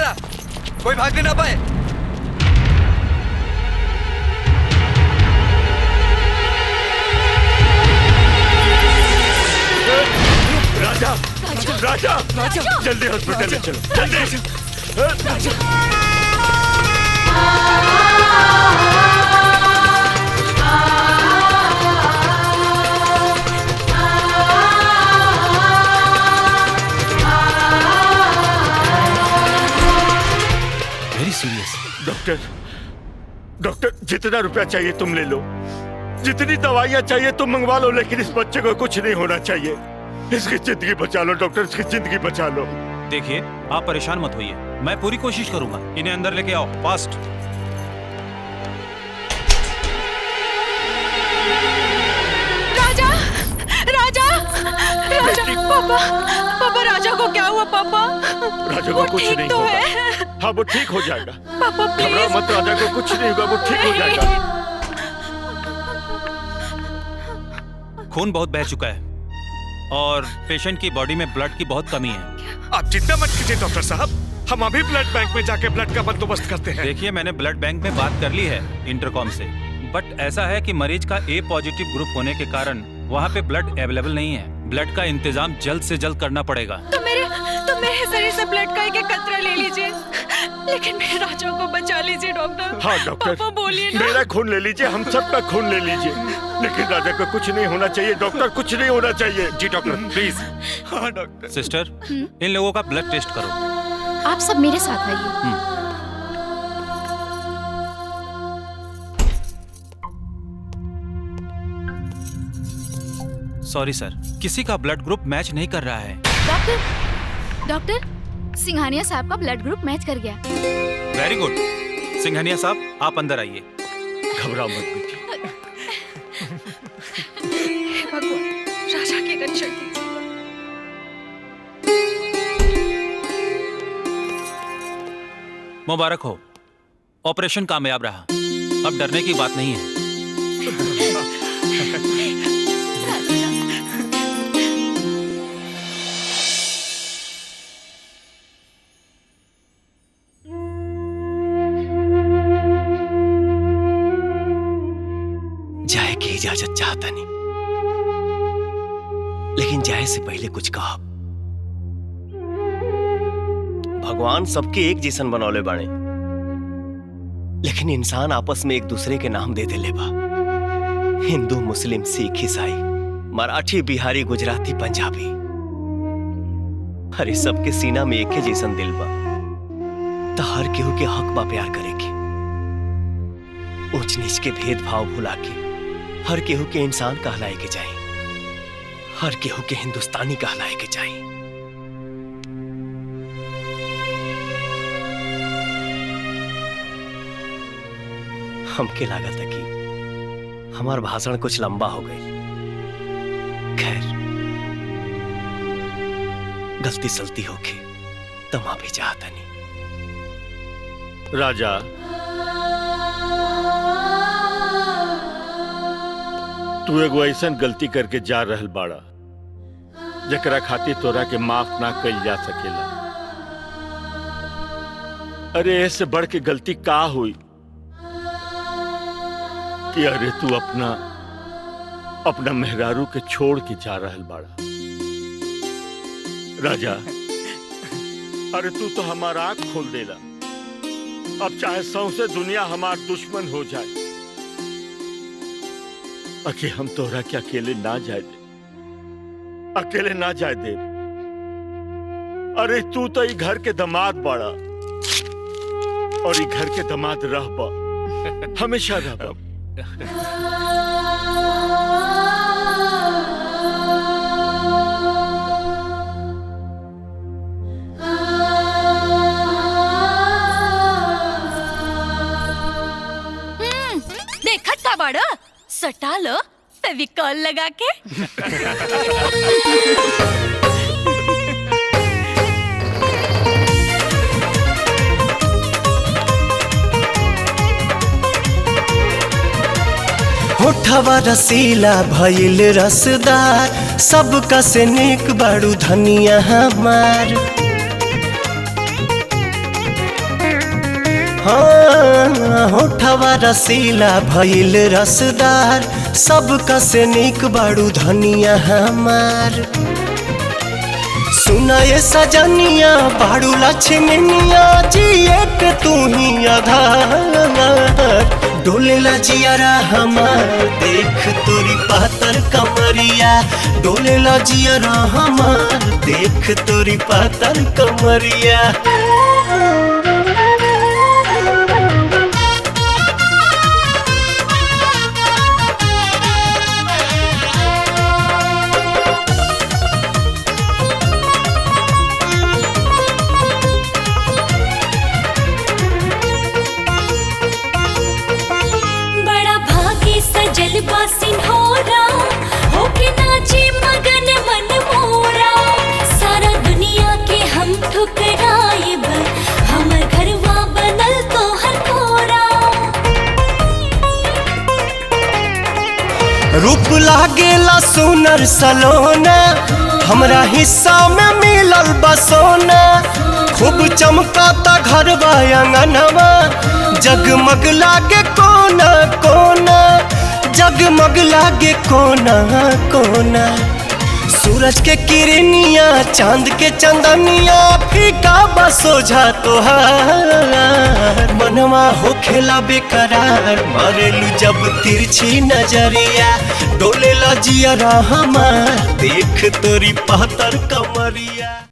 करा, कोई भागने ना पाए। राजा राजा राजा जल्दी हॉस्पिटल ले चलो, जल्दी। Very serious. डॉक्टर डॉक्टर जितना रुपया चाहिए तुम ले लो, जितनी दवाइयाँ चाहिए तुम मंगवा लो, लेकिन इस बच्चे को कुछ नहीं होना चाहिए। इसकी जिंदगी बचा लो डॉक्टर, इसकी जिंदगी बचा लो। देखिए आप परेशान मत होइए, मैं पूरी कोशिश करूंगा। इन्हें अंदर लेके आओ फास्ट। राजा राजा राजा, पापा पापा, राजा को क्या हुआ पापा? राजा को कुछ नहीं होगा। हाँ वो ठीक हो जाएगा, पापा घबराओ मत, राजा को कुछ नहीं होगा, वो ठीक हो जाएगा। खून बहुत बह चुका है और पेशेंट की बॉडी में ब्लड की बहुत कमी है। आप चिंता मत कीजिए डॉक्टर साहब, हम अभी ब्लड बैंक में जाके ब्लड का बंदोबस्त करते हैं। देखिए मैंने ब्लड बैंक में बात कर ली है इंटरकॉम से, बट ऐसा है कि मरीज का ए पॉजिटिव ग्रुप होने के कारण वहाँ पे ब्लड अवेलेबल नहीं है। ब्लड का इंतजाम जल्द से जल्द करना पड़ेगा। तो मेरे शरीर से ब्लड का एक कतरा ले लीजिए, लेकिन मेरे राजा को बचा लीजिए डॉक्टर। हाँ डॉक्टर, पापा बोलिए ना। मेरा खून ले लीजिए, हम सबका खून ले लीजिए, लेकिन राजा को कुछ नहीं होना चाहिए डॉक्टर, कुछ नहीं होना चाहिए। जी डॉक्टर प्लीज। हाँ डॉक्टर। सिस्टर इन लोगों का ब्लड टेस्ट करो। आप सब मेरे साथ आइए। सॉरी सर, किसी का ब्लड ग्रुप मैच नहीं कर रहा है। डॉक्टर सिंघानिया साहब का ब्लड ग्रुप मैच कर गया। Very good. सिंघानिया साहब आप अंदर आइए। घबराओ मत बेटी। भगवान राजा की रक्षा कीजिए। मुबारक हो, ऑपरेशन कामयाब रहा। अब डरने की बात नहीं है। जाए की इजाजत चाहता नहीं, लेकिन जाए से पहले कुछ कहा। भगवान सबके एक जैसन बनौले बाड़े, लेकिन इंसान आपस में एक दूसरे के नाम दे देले बा। हिंदू, मुस्लिम, सिख, ईसाई, मराठी, बिहारी, गुजराती, पंजाबी, अरे सबके सीना में एक ही जैसन दिल बा। तो हर केहू के हक बा प्यार करे के, ऊंच नीच के भेदभाव भुला के हर केहू के इंसान कहलाए के चाहिए, हर केहू के हिंदुस्तानी कहलाए के चाहिए। हमके लागत है कि हमार भाषण कुछ लंबा हो गई। खैर, गलती सलती होके तो माफी चाहता नहीं। राजा तू एगो ऐसन गलती करके जा रहल बाड़ा जकरा खातिर तोरा के माफ ना कइल जा सकेला। अरे ऐसे बढ़ के गलती का हुई कि अरे तू अपना मेहरारू के छोड़ के जा रहल बाड़ा। राजा अरे तू तो हमारा आंख खोल देला। अब चाहे सौंसे दुनिया हमार दुश्मन हो जाए, अके हम तोरा के अकेले ना जाए दे, अकेले ना जाए दे। अरे तू तो ई घर के दामाद बाड़ा और ई घर के दामाद रहबा, हमेशा रहबा। देखत का बाड़ा, सटा लो फेविकॉल लगा के। होठवा रसीला भइल रसदार, सबका से नेक बाड़ू धनिया हमार। हाँ होठवा रसीला भइल रसदार सबका से निक बाड़ू धनिया हमार सुनाए सजनिया बाड़ू लक्ष्मनिया जिए के तू ही आधार डोलेला जियारा हमार देख तोरी पातर कमरिया डोलेला जियारा हमार देख तोरी पातर कमरिया जलवा सिन्होरा होके नाचे मगन मन मोरा सारा दुनिया के हम ठुकराइब हमर घरवा बनल तोहर कोरा रूप लागेला सुनर सलोना हमरा हिस्सा में मिलल बसोना खूब चमकाता घरवा अंगनवा जगमग लागे कोना कोना जगमग लागे कोना कोना सूरज के किरनिया चांद के चंदनिया फीका बसोझा तोहार मनवा हो खेला बेकरार मारेलू जब तिरछी नजरिया डोलेला जियरा हमार देख तोरी पातर कमरिया।